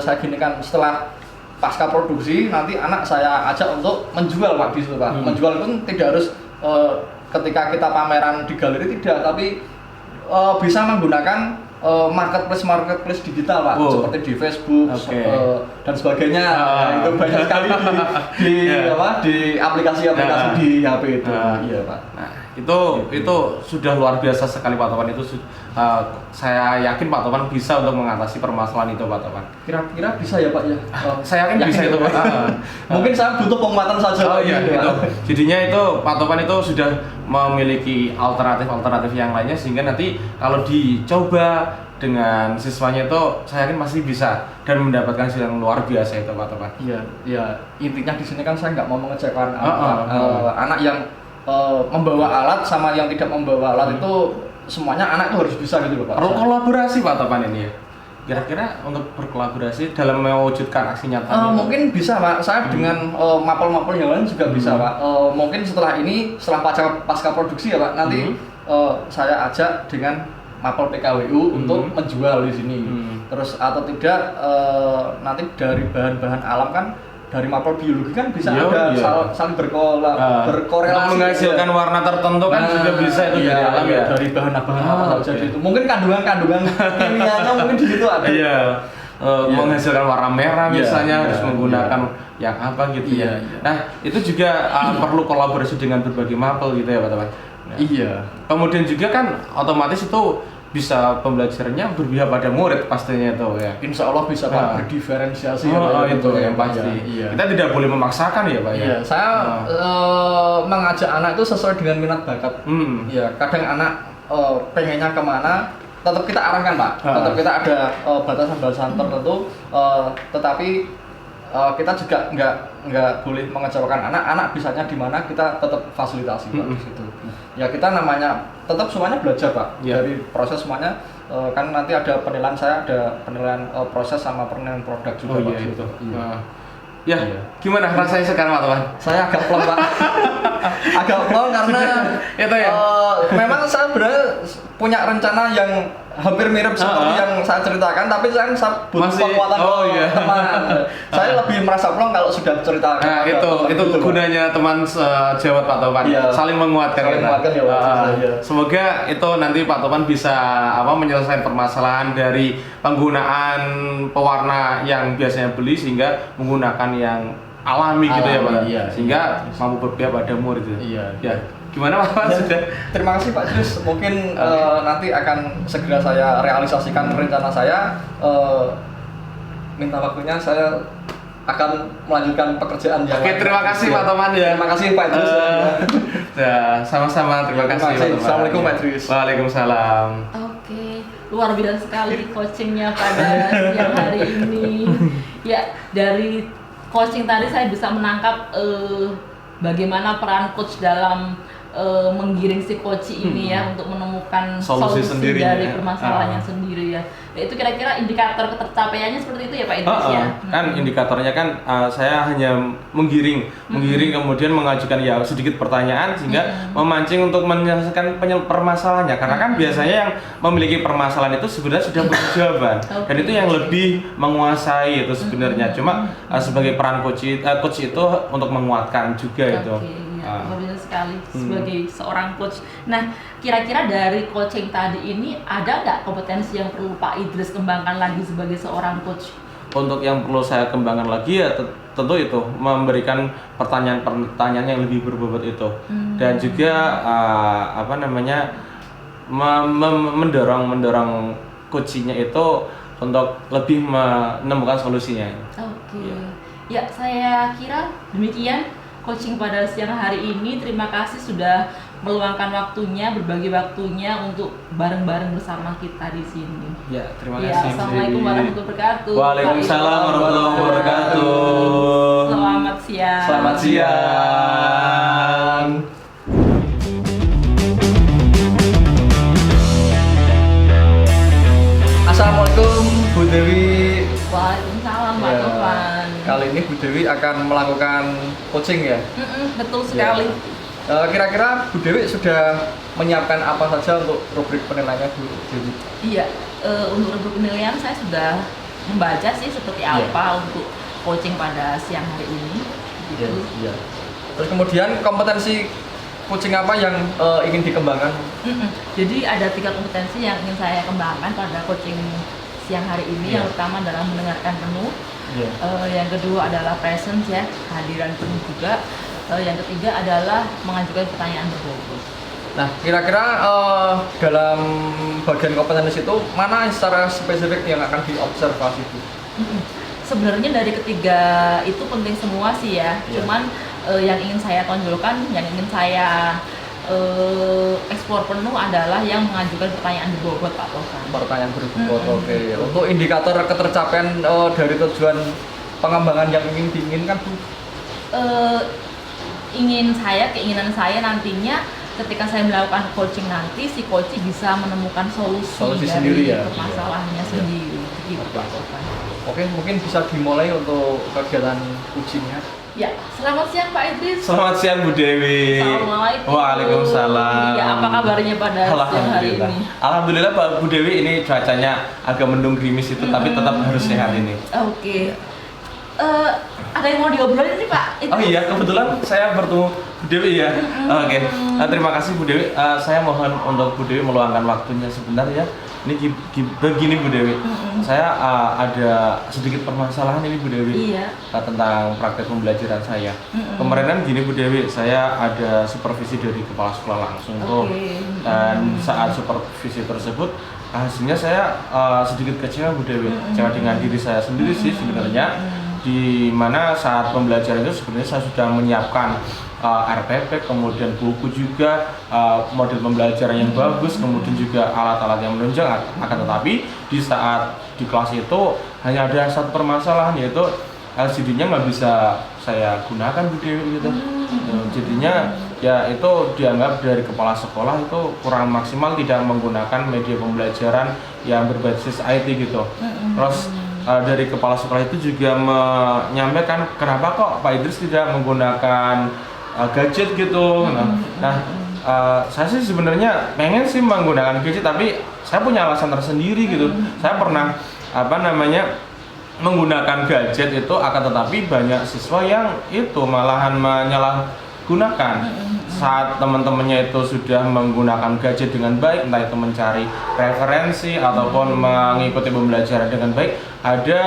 saya gini kan, setelah pasca produksi nanti anak saya ajak untuk menjual Pak di situ Pak. Menjual pun tidak harus ketika kita pameran di galeri tidak, tapi bisa menggunakan marketplace digital Pak, seperti di Facebook dan sebagainya. Itu banyak sekali di aplikasi-aplikasi di HP itu. Iya Pak. Nah, itu sudah luar biasa sekali Pak Topan. Itu saya yakin Pak Topan bisa untuk mengatasi permasalahan itu Pak Topan. Kira-kira bisa ya Pak ya? Saya yakin bisa itu Pak. Mungkin saya butuh penguatan saja. Itu. Jadinya itu Pak Topan itu sudah memiliki alternatif yang lainnya, sehingga nanti kalau dicoba dengan siswanya itu saya yakin masih bisa dan mendapatkan hasil yang luar biasa itu Pak Topan. Iya. Intinya di sini kan saya nggak mau mengecewakan anak yang membawa alat sama yang tidak membawa alat itu semuanya anak itu harus bisa gitu loh Pak. Perlu kolaborasi Pak Topan ini ya. Kira-kira untuk berkolaborasi dalam mewujudkan aksi nyata. Mungkin bisa Pak. Saya dengan mapel-mapel yang lain juga bisa Pak. Mungkin setelah pasca produksi ya Pak. Nanti saya ajak dengan mapel PKWU untuk menjual di sini. Terus atau tidak nanti dari bahan-bahan alam kan, dari mapel biologi kan bisa saling berkorelasi. Untuk menghasilkan warna tertentu kan juga bisa itu dari alam ya. Dari bahan-bahan apa saja itu. Mungkin kandungan kimianya mungkin di situ ada. Menghasilkan warna merah misalnya harus menggunakan yang apa gitu ya. Nah, itu juga perlu kolaborasi dengan berbagai mapel gitu ya Pak Topan. Kemudian juga kan otomatis itu bisa pembelajarannya berpihak pada murid pastinya itu ya. Insya Allah bisa Pak berdiferensiasi itu yang pasti. Kita tidak boleh memaksakan ya Pak ya. Saya mengajak anak itu sesuai dengan minat bakat. Kadang anak pengennya kemana, tetap kita arahkan Pak. Tetap kita ada batasan-batasan tertentu, tetapi kita juga nggak boleh mengecewakan anak bisanya di mana, kita tetap fasilitasi Pak di situ. Ya kita namanya tetap semuanya belajar Pak. Dari proses semuanya kan nanti ada penilaian, saya ada penilaian proses sama penilaian produk juga Pak. Itu. Gimana rasanya sekarang Pak Topan? Saya agak plong Pak. Agak plong karena itu ya. Memang saya sebenarnya punya rencana yang hampir mirip seperti yang saya ceritakan, tapi saya butuh penguatan teman. Saya lebih merasa plong kalau sudah ceritakan. Nah, itu gunanya teman sejawat Pak Topan, saling menguatkan kita. Semoga itu nanti Pak Topan bisa menyelesaikan permasalahan dari penggunaan pewarna yang biasanya beli sehingga menggunakan yang alami gitu ya Pak. Sehingga mampu berpihak pada murid itu. Gimana Pak? Sudah. Terima kasih Pak Jus. Mungkin nanti akan segera saya realisasikan rencana saya. Minta waktunya, saya akan melanjutkan pekerjaan yang lain. Terima kasih Pak Topan ya. Terima kasih Pak Jus. Sama-sama, terima kasih Pak Topan. Assalamualaikum Pak Jus. Waalaikumsalam. Oke, luar biasa sekali coachingnya pada siang hari ini. Ya, dari coaching tadi saya bisa menangkap bagaimana peran coach dalam menggiring si coach ini ya untuk menemukan solusi sendiri dari permasalahannya sendiri ya. Itu kira-kira indikator ketercapaiannya seperti itu ya Pak Idris ya. Kan indikatornya kan saya hanya menggiring kemudian mengajukan sedikit pertanyaan sehingga memancing untuk menyelesaikan permasalahannya, karena kan biasanya yang memiliki permasalahan itu sebenarnya sudah punya jawaban dan itu yang lebih menguasai itu sebenarnya. Cuma sebagai peran coach itu untuk menguatkan juga itu. Luar biasa sekali sebagai seorang coach. Nah, kira-kira dari coaching tadi ini ada nggak kompetensi yang perlu Pak Idris kembangkan lagi sebagai seorang coach? Untuk yang perlu saya kembangkan lagi ya tentu itu memberikan pertanyaan-pertanyaan yang lebih berbobot itu dan juga mendorong coachingnya itu untuk lebih menemukan solusinya. Ya, saya kira demikian coaching pada siang hari ini. Terima kasih sudah meluangkan waktunya, berbagi waktunya untuk bareng-bareng bersama kita di sini. Ya, terima kasih. Assalamualaikum warahmatullahi wabarakatuh. Waalaikumsalam warahmatullahi wabarakatuh. Selamat siang. Selamat siang. Assalamualaikum Bu Dewi. Waalaikumsalam Pak Tovan. Kali ini Bu Dewi akan melakukan coaching ya? Betul sekali. Kira-kira Bu Dewi sudah menyiapkan apa saja untuk rubrik penilaiannya Bu Dewi? Iya, untuk rubrik penilaian saya sudah membaca sih seperti apa untuk coaching pada siang hari ini. Gitu. Iya. Terus kemudian kompetensi coaching apa yang ingin dikembangkan? Jadi ada 3 kompetensi yang ingin saya kembangkan pada coaching siang hari ini. Yang pertama adalah mendengarkan penuh. Yang kedua adalah presence ya, kehadiran penuh juga. Yang ketiga adalah mengajukan pertanyaan berbobot. Nah, kira-kira dalam bagian kompetensi itu mana secara spesifik yang akan diobservasi Bu? Sebenarnya dari ketiga itu penting semua sih ya. Cuman yang ingin saya tonjolkan, yang ingin saya eksplor penuh adalah yang mengajukan pertanyaan berbobot Pak Tovan. Pertanyaan berbobot, oke. Untuk indikator ketercapaian dari tujuan pengembangan yang ingin diinginkan Bu? Keinginan saya nantinya ketika saya melakukan coaching nanti, si coach bisa menemukan solusi dari permasalahannya sendiri. Gitu Pak Tovan. Oke, mungkin bisa dimulai untuk kegiatan coachingnya. Ya, selamat siang Pak Idris. Selamat siang Bu Dewi. Assalamualaikum. Waalaikumsalam. Ya, apa kabarnya pada siang hari ini? Alhamdulillah Pak Bu Dewi, ini cuacanya agak mendung gerimis itu, tapi tetap harus sehat ini. Oke. Ada yang mau diobrolin nih Pak? Oh iya, kebetulan saya bertemu Bu Dewi ya. Oke. Terima kasih Bu Dewi. Saya mohon untuk Bu Dewi meluangkan waktunya sebentar ya. Ini begini Bu Dewi. Saya ada sedikit permasalahan ini Bu Dewi. Tentang praktek pembelajaran saya. Kemarin kan gini Bu Dewi, saya ada supervisi dari kepala sekolah langsung tuh. Dan saat supervisi tersebut hasilnya saya sedikit kecewa Bu Dewi. Kecewa dengan diri saya sendiri sih sebenarnya. Di mana saat pembelajaran itu sebenarnya saya sudah menyiapkan RPP, kemudian buku juga, model pembelajaran yang bagus, kemudian juga alat-alat yang menunjang. Akan tetapi di saat di kelas itu hanya ada satu permasalahan, yaitu LCD-nya nggak bisa saya gunakan Bu Dewi gitu. Jadinya ya itu dianggap dari kepala sekolah itu kurang maksimal, tidak menggunakan media pembelajaran yang berbasis IT gitu. Terus dari kepala sekolah itu juga menyampaikan kenapa kok Pak Idris tidak menggunakan gadget gitu. Saya sih sebenarnya pengen sih menggunakan gadget, tapi saya punya alasan tersendiri gitu. Saya pernah menggunakan gadget itu, akan tetapi banyak siswa yang itu malahan menyalahgunakan. Saat teman-temannya itu sudah menggunakan gadget dengan baik, entah itu mencari referensi ataupun mengikuti pembelajaran dengan baik, ada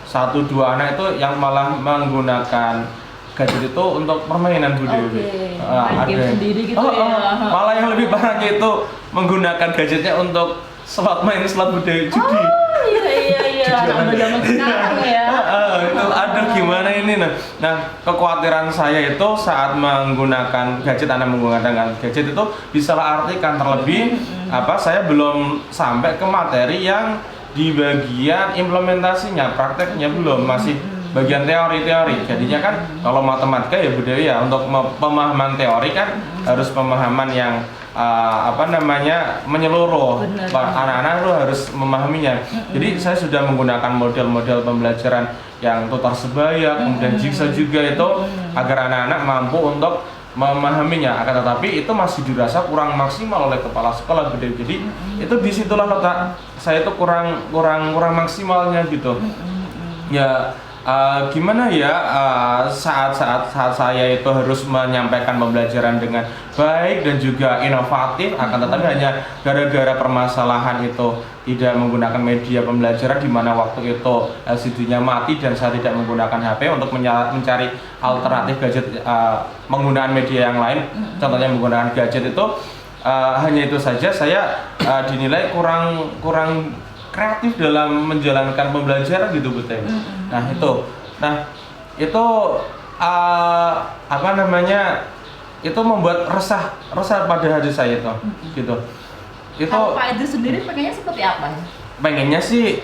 1-2 anak itu yang malah menggunakan gadget itu untuk permainan Bu Dewi. Ada sendiri gitu ya. Malah yang lebih parahnya itu menggunakan gadgetnya untuk slot Bu Dewi, judi. Iya, zaman sekarang ya. Itu aduh gimana ini nah kekhawatiran saya itu saat menggunakan gadget, gadget itu bisa artikan terlebih saya belum sampai ke materi yang di bagian implementasinya, prakteknya belum, masih bagian teori-teori. Jadinya kan kalau matematika ya Bu Dewi ya, untuk pemahaman teori kan harus pemahaman yang menyeluruh. Anak-anak itu harus memahaminya. Jadi saya sudah menggunakan model-model pembelajaran yang tutor sebaya, kemudian jigsaw juga itu agar anak-anak mampu untuk memahaminya. Akan tetapi itu masih dirasa kurang maksimal oleh kepala sekolah Bu Dewi. Jadi itu disitulah letak saya itu kurang maksimalnya gitu. Ya gimana ya, saat saya itu harus menyampaikan pembelajaran dengan baik dan juga inovatif, akan tetapi hanya gara-gara permasalahan itu tidak menggunakan media pembelajaran, di mana waktu itu LCD-nya mati dan saya tidak menggunakan HP untuk mencari alternatif gadget, menggunakan media yang lain, contohnya menggunakan gadget itu, hanya itu saja saya dinilai kurang kreatif dalam menjalankan pembelajaran gitu Bu Teh. itu membuat resah pada hati saya itu, gitu. Itu kalau Pak Idris sendiri pengennya seperti apa ya? Pengennya sih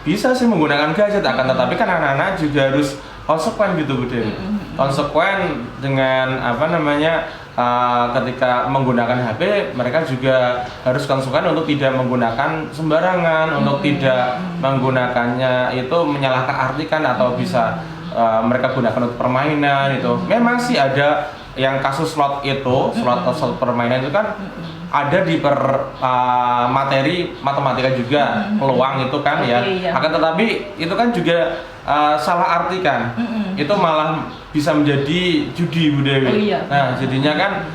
bisa sih menggunakan gadget, akan tetapi kan anak-anak juga harus konsekuen gitu Bu Dewi. Konsekuen dengan ketika menggunakan HP, mereka juga harus konsekuen untuk tidak menggunakan sembarangan, untuk tidak menggunakannya itu menyalahkan artikan atau bisa mereka gunakan untuk permainan itu. Memang sih ada yang kasus slot permainan itu kan ada di materi matematika juga, peluang itu kan ya. Iya. Akan tetapi itu kan juga salah artikan. Itu malah bisa menjadi judi Bu Dewi. Oh, iya. Nah, jadinya kan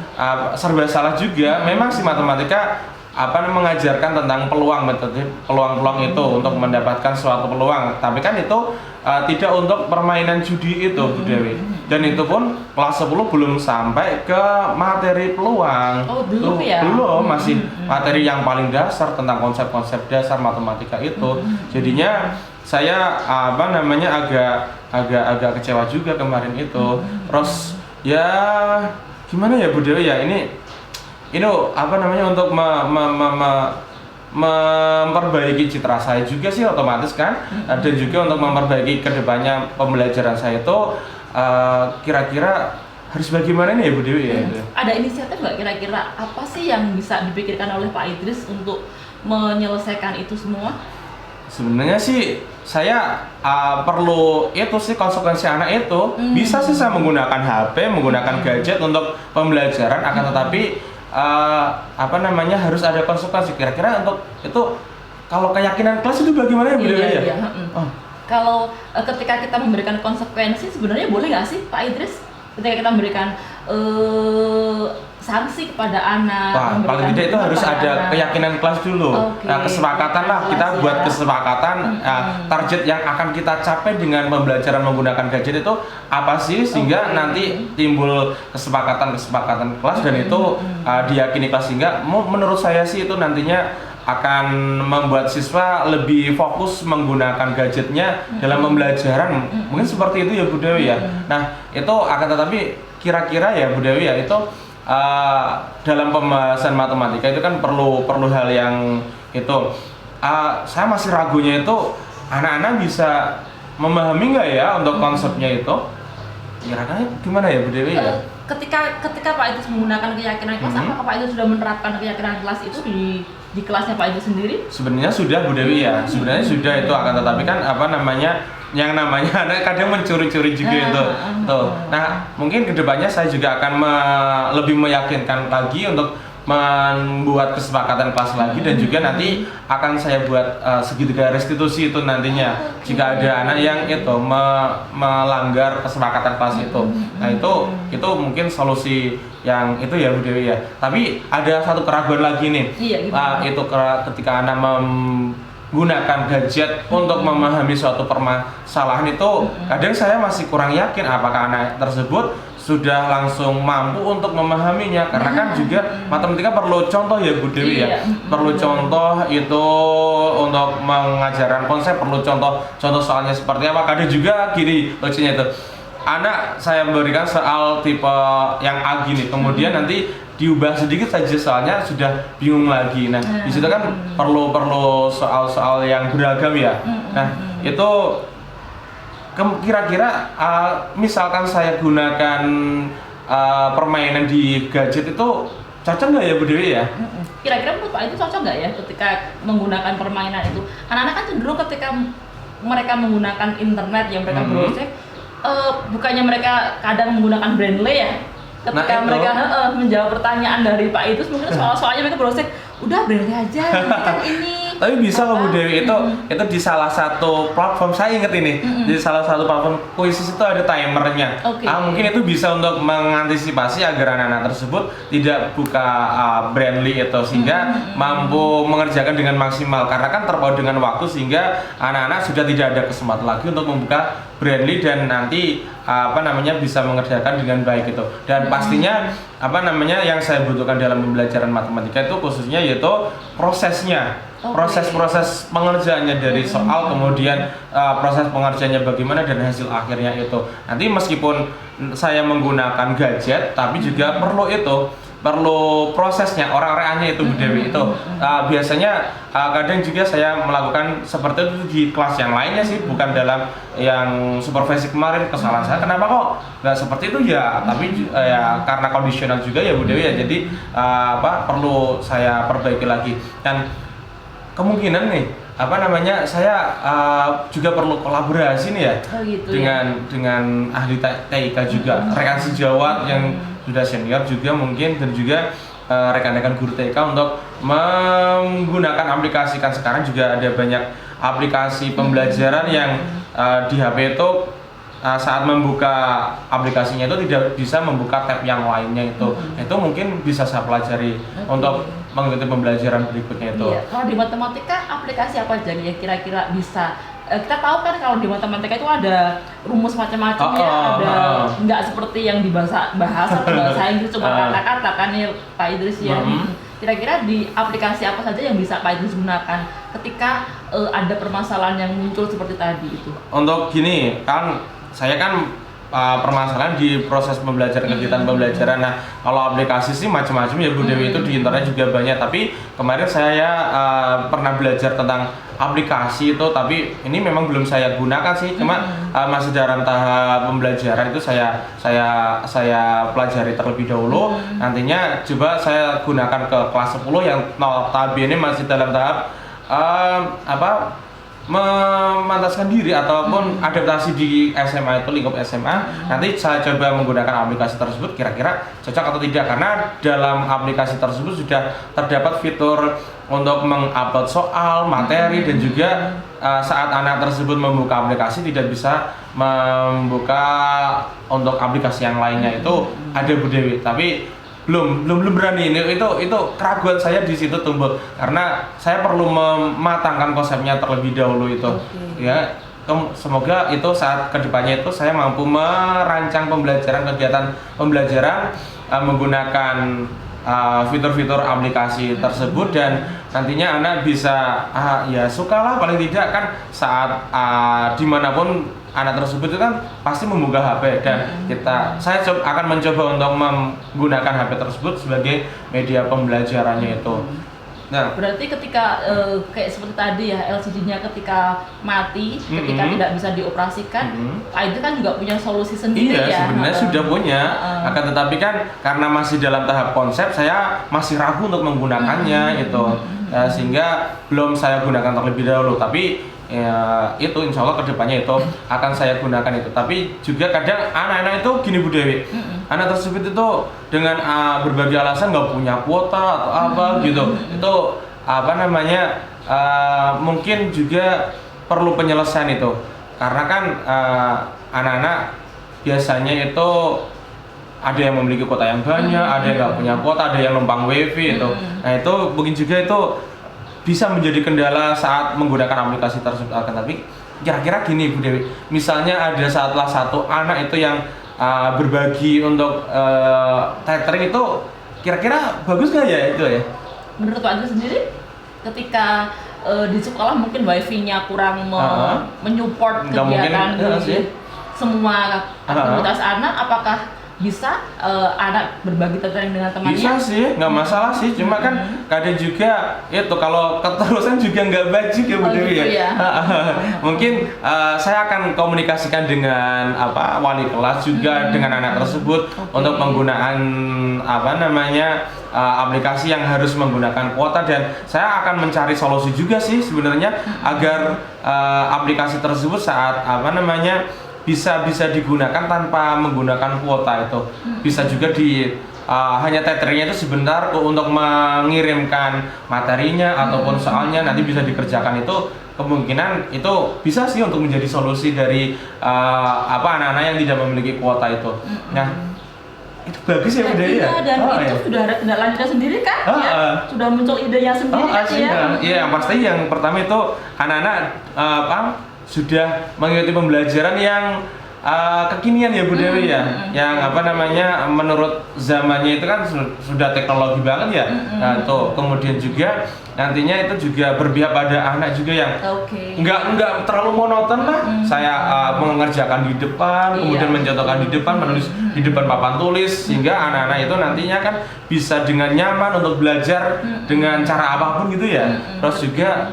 serba salah juga. Memang si matematika mengajarkan tentang metode peluang itu untuk mendapatkan suatu peluang. Tapi kan itu tidak untuk permainan judi itu Bu Dewi. Dan itu pun kelas 10 belum sampai ke materi peluang. Oh, belum ya? Belum, masih materi yang paling dasar tentang konsep-konsep dasar matematika itu. Jadinya saya agak kecewa juga kemarin itu. Terus ya gimana ya Bu Dewi ya, ini untuk memperbaiki citra saya juga sih otomatis kan, dan juga untuk memperbaiki kedepannya pembelajaran saya itu kira-kira harus bagaimana nih ya Bu Dewi ya? Ada inisiatif nggak kira-kira apa sih yang bisa dipikirkan oleh Pak Idris untuk menyelesaikan itu semua? Sebenarnya sih saya perlu itu sih konsekuensi anak itu. Bisa sih saya menggunakan HP, menggunakan gadget untuk pembelajaran, akan tetapi harus ada konsekuensi. Kira-kira untuk itu kalau keyakinan kelas itu bagaimana ya Bu Dewi ya? Kalau ketika kita memberikan konsekuensi, sebenarnya boleh nggak sih Pak Idris ketika kita memberikan sanksi kepada anak? Paling tidak itu harus ada keyakinan kelas dulu. Nah, kesepakatan lah, kita buat kesepakatan target yang akan kita capai dengan pembelajaran menggunakan gadget itu apa sih, sehingga nanti timbul kesepakatan kelas dan itu diyakini kelas, sehingga menurut saya sih itu nantinya akan membuat siswa lebih fokus menggunakan gadgetnya dalam pembelajaran. Mungkin seperti itu ya Bu Dewi ya. Nah, itu akan tetapi kira-kira ya Bu Dewi ya, itu dalam pembahasan matematika itu kan perlu hal yang itu saya masih ragunya itu anak-anak bisa memahami nggak ya untuk konsepnya itu. Kira-kira gimana ya Bu Dewi ya? Ketika Pak Idris menggunakan keyakinan kelas, apakah Pak Idris sudah menerapkan keyakinan kelas itu di kelasnya Pak Idris sendiri? Sebenarnya sudah Bu Dewi ya, sebenarnya sudah itu, akan tetapi kan yang namanya anak kadang mencuri-curi juga itu. Nah, mungkin kedepannya saya juga akan lebih meyakinkan lagi untuk membuat kesepakatan kelas lagi, dan juga nanti akan saya buat segitiga restitusi itu nantinya jika ada anak yang itu melanggar kesepakatan kelas itu. Nah, itu mungkin solusi yang itu ya Bu Dewi ya. Tapi ada satu keraguan lagi nih. Itu ketika anak menggunakan gadget untuk memahami suatu permasalahan itu, kadang saya masih kurang yakin apakah anak tersebut sudah langsung mampu untuk memahaminya, karena kan juga matematika perlu contoh ya Bu Dewi ya. Perlu contoh itu untuk mengajarkan konsep, perlu contoh soalnya seperti apa. Kadang juga gini lucunya itu, anak saya memberikan soal tipe yang A gini, kemudian nanti diubah sedikit saja soalnya sudah bingung lagi. Nah, di situ kan perlu soal-soal yang beragam ya. Nah, itu kira-kira misalkan saya gunakan permainan di gadget itu cocok nggak ya Bu Dewi ya? Kira-kira menurut Pak itu cocok nggak ya ketika menggunakan permainan itu? Anak-anak kan cenderung ketika mereka menggunakan internet yang mereka browsing, bukannya mereka kadang menggunakan Brainly ya? Ketika mereka menjawab pertanyaan dari Pak itu, mungkin soal-soalnya mereka browsing, udah Brainly aja, kan ini. Tapi bisa loh Bu Dewi, itu di salah satu platform, saya inget ini, di salah satu platform Quizzes itu ada timernya. Mungkin itu bisa untuk mengantisipasi agar anak-anak tersebut tidak buka Brainly itu, sehingga mampu mengerjakan dengan maksimal, karena kan terpaut dengan waktu, sehingga anak-anak sudah tidak ada kesempatan lagi untuk membuka Brainly dan nanti bisa mengerjakan dengan baik itu. Dan pastinya yang saya butuhkan dalam pembelajaran matematika itu khususnya yaitu prosesnya. proses-proses pengerjaannya dari soal, kemudian proses pengerjaannya bagaimana dan hasil akhirnya itu. Nanti meskipun saya menggunakan gadget, tapi juga perlu prosesnya, orang-orangnya itu Bu Dewi itu. Biasanya kadang juga saya melakukan seperti itu di kelas yang lainnya sih, bukan dalam yang supervisi kemarin. Kesalahan saya kenapa kok nggak seperti itu ya, tapi ya karena kondisional juga ya Bu Dewi ya, jadi perlu saya perbaiki lagi. Dan kemungkinan nih saya juga perlu kolaborasi nih ya, gitu dengan ahli TIK juga, rekan sejawat yang sudah senior juga mungkin, dan juga rekan-rekan guru TIK untuk menggunakan aplikasi. Kan sekarang juga ada banyak aplikasi pembelajaran yang di HP itu saat membuka aplikasinya itu tidak bisa membuka tab yang lainnya itu. Itu mungkin bisa saya pelajari untuk mengikuti pembelajaran berikutnya itu. Iya. Kalau di matematika aplikasi apa aja yang kira-kira bisa? Kita tahu kan kalau di matematika itu ada rumus macam-macam ada nggak seperti yang di bahasa Inggris cuma kata-kata kan ya Pak Idris ya. Kira-kira di aplikasi apa saja yang bisa Pak Idris gunakan ketika ada permasalahan yang muncul seperti tadi itu? Untuk gini kan, saya kan permasalahan di proses pembelajaran, kegiatan pembelajaran. Nah, kalau aplikasi sih macam-macam ya Bu Dewi, itu di internet juga banyak. Tapi kemarin saya pernah belajar tentang aplikasi itu, tapi ini memang belum saya gunakan sih. Cuma masih dalam tahap pembelajaran itu saya pelajari terlebih dahulu. Nantinya coba saya gunakan ke kelas 10 yang notabene masih dalam tahap memantaskan diri ataupun adaptasi di SMA itu, lingkup SMA. Nanti saya coba menggunakan aplikasi tersebut, kira-kira cocok atau tidak, karena dalam aplikasi tersebut sudah terdapat fitur untuk mengupload soal, materi, dan juga saat anak tersebut membuka aplikasi tidak bisa membuka untuk aplikasi yang lainnya. Itu ada Bu Dewi, tapi belum berani. Itu keraguan saya di situ tumbuh karena saya perlu mematangkan konsepnya terlebih dahulu itu. Ya, semoga itu saat kedepannya itu saya mampu merancang kegiatan pembelajaran menggunakan fitur-fitur aplikasi tersebut, dan nantinya anak bisa ya sukalah paling tidak kan saat dimanapun anak tersebut itu kan pasti membuka HP, dan saya akan mencoba untuk menggunakan HP tersebut sebagai media pembelajarannya itu. Nah, berarti ketika kayak seperti tadi ya, LCD-nya ketika mati, ketika tidak bisa dioperasikan, itu kan juga punya solusi sendiri ya. Sebenarnya sudah punya, akan tetapi kan karena masih dalam tahap konsep, saya masih ragu untuk menggunakannya itu, sehingga belum saya gunakan terlebih dahulu. Tapi ya itu insya Allah kedepannya itu akan saya gunakan itu. Tapi juga kadang anak-anak itu gini Bu Dewi, anak tersebut itu dengan berbagai alasan nggak punya kuota atau apa gitu, itu mungkin juga perlu penyelesaian itu, karena kan anak-anak biasanya itu ada yang memiliki kuota yang banyak, ada yang nggak punya kuota, ada yang numpang wifi itu. Nah itu mungkin juga itu bisa menjadi kendala saat menggunakan aplikasi tersebut. Tapi kira-kira gini Bu Dewi, misalnya ada salah satu anak itu yang berbagi untuk tethering itu, kira-kira bagus nggak ya itu ya? Menurut Pak Agus sendiri, ketika di sekolah mungkin wifi-nya kurang menyupport kegiatan semua aktivitas anak, apakah bisa anak berbagi tethering dengan temannya? Bisa sih, nggak masalah sih. Cuma kan kadang juga itu kalau keterusan juga nggak baik juga Bu Dewi ya. Mungkin saya akan komunikasikan dengan wali kelas juga dengan anak tersebut untuk penggunaan aplikasi yang harus menggunakan kuota, dan saya akan mencari solusi juga sih sebenarnya agar aplikasi tersebut saat bisa digunakan tanpa menggunakan kuota itu. Bisa juga hanya tetheringnya itu sebentar untuk mengirimkan materinya ataupun soalnya nanti bisa dikerjakan. Itu kemungkinan itu bisa sih untuk menjadi solusi dari anak-anak yang tidak memiliki kuota itu. Nah, itu bagus ya udah ya. Dan itu sudah ada tindak lanjutnya sendiri kan? Sudah muncul idenya sendiri kan ya? Iya, yang pasti yang pertama itu anak-anak sudah mengikuti pembelajaran yang kekinian ya Bu Dewi ya, yang menurut zamannya itu kan sudah teknologi banget ya. Nah, kemudian juga nantinya itu juga berpihak pada anak juga yang nggak terlalu monoton lah. Saya mengerjakan di depan, kemudian mencontohkan di depan, menulis di depan papan tulis, sehingga anak-anak itu nantinya kan bisa dengan nyaman untuk belajar dengan cara apapun gitu ya. Terus juga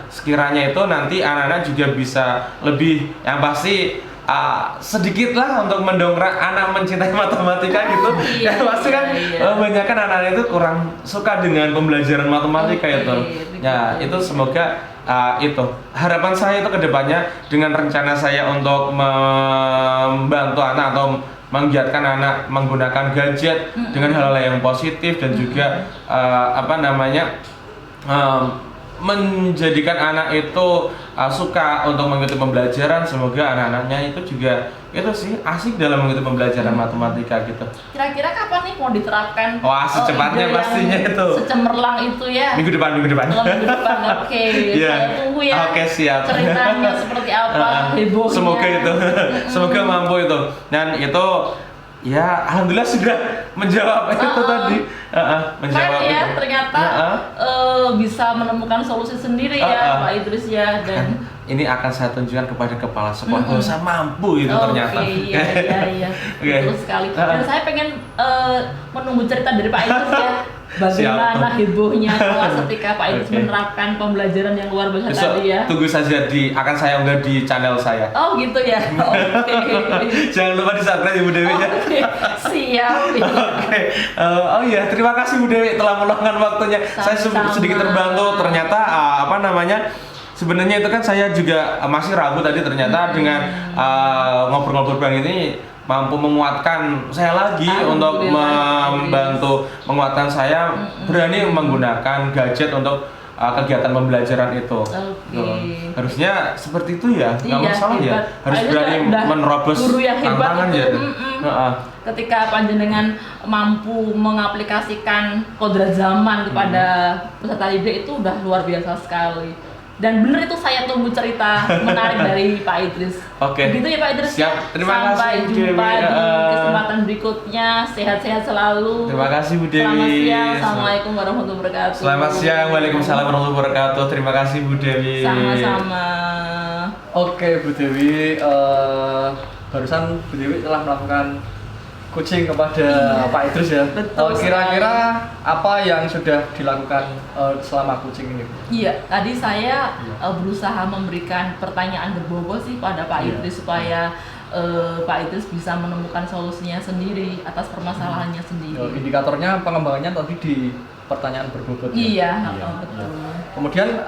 sekiranya itu nanti anak-anak juga bisa lebih, yang pasti sedikit lah untuk mendongkrak anak mencintai matematika gitu. Ya pasti kan banyak kan anak-anak itu kurang suka dengan pembelajaran matematika itu. Ya itu semoga itu harapan saya itu kedepannya dengan rencana saya untuk membantu anak atau menggiatkan anak menggunakan gadget dengan hal-hal yang positif dan juga menjadikan anak itu suka untuk mengikuti pembelajaran. Semoga anak-anaknya itu juga itu sih asik dalam mengikuti pembelajaran matematika gitu. Kira-kira kapan nih mau diterapkan? Wah, secepatnya pastinya itu. Secemerlang itu ya. Minggu depan. Minggu depan. Oke. Saya tunggu ya. Oke, siap. Ceritanya seperti apa? Hebohnya. Semoga itu. Semoga mampu itu. Dan itu ya alhamdulillah sudah menjawab itu tadi. Menjawab kan ya, itu. Ternyata bisa menemukan solusi sendiri ya Pak Idris ya. Dan ini akan saya tunjukkan kepada kepala sekolah bahwa saya mampu itu ternyata. Iya. Betul sekali. Dan saya pengen menunggu cerita dari Pak Idris ya. Bagaimana hebohnya kelas ketika Pak Idris menerapkan pembelajaran yang luar biasa tadi ya. Tunggu saja akan saya unggah di channel saya. Oh gitu ya. Oke. Jangan lupa di-subscribe Ibu Dewi ya. Siap. Oke. Oh iya, terima kasih Bu Dewi telah meluangkan waktunya. Saya sedikit terbantu. Ternyata sebenarnya itu kan saya juga masih ragu tadi, ternyata dengan ngobrol-ngobrol bang ini mampu menguatkan saya lagi untuk membantu menguatkan saya berani menggunakan gadget untuk kegiatan pembelajaran itu. Harusnya seperti itu ya, nggak masalah ya. Harus berani menerobos tantangan ya. Ketika panjenengan mampu mengaplikasikan kodrat zaman kepada peserta didik itu udah luar biasa sekali. Dan bener itu saya tunggu cerita menarik dari Pak Idris. Oke. Begitu ya Pak Idris. Siap. Terima kasih. Sampai jumpa di kesempatan berikutnya. Sehat-sehat selalu. Terima kasih Bu Dewi. Selamat siang. Assalamualaikum warahmatullahi wabarakatuh. Selamat siang. Waalaikumsalam warahmatullahi wabarakatuh. Terima kasih Bu Dewi. Sama-sama. Oke Bu Dewi, barusan Bu Dewi telah melakukan coaching kepada Pak Idris ya. Betul. Kira-kira apa yang sudah dilakukan selama coaching ini? Iya, tadi saya berusaha memberikan pertanyaan berbobot sih pada Pak Idris supaya Pak Idris bisa menemukan solusinya sendiri atas permasalahannya sendiri. Indikatornya pengembangannya tadi di pertanyaan berbobot. Iya, betul. Kemudian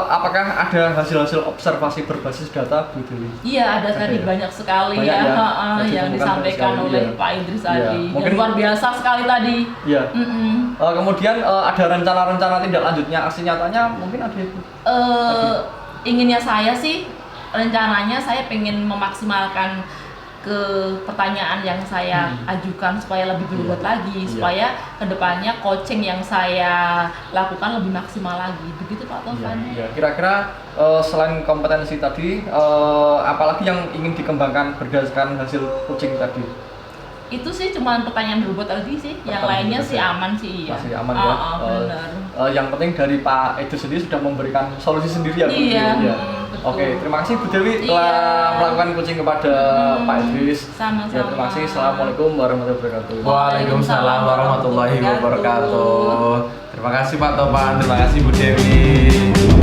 apakah ada hasil-hasil observasi berbasis data Bu Dewi? Iya, ada tadi banyak sekali yang disampaikan oleh Pak Idris tadi. Mungkin luar biasa sekali tadi. Iya. Kemudian ada rencana-rencana tindak lanjutnya, aksi nyatanya mungkin ada itu? Inginnya saya sih rencananya saya pengen memaksimalkan ke pertanyaan yang saya ajukan supaya lebih berbobot lagi, supaya kedepannya coaching yang saya lakukan lebih maksimal lagi. Begitu Pak Tovan. Kira-kira selain kompetensi tadi, apalagi yang ingin dikembangkan berdasarkan hasil coaching tadi? Itu sih cuma pertanyaan berbobot tadi sih, yang lainnya sih aman sih. Masih aman ya. Benar. Yang penting dari Pak Idris sendiri sudah memberikan solusi sendiri ya Bu. Iya. Oke, terima kasih Bu Dewi telah melakukan coaching kepada Pak Idris. Sama-sama. Terima kasih. Assalamualaikum warahmatullahi wabarakatuh. Waalaikumsalam warahmatullahi wabarakatuh. Terima kasih Pak Topan, terima kasih Bu Dewi.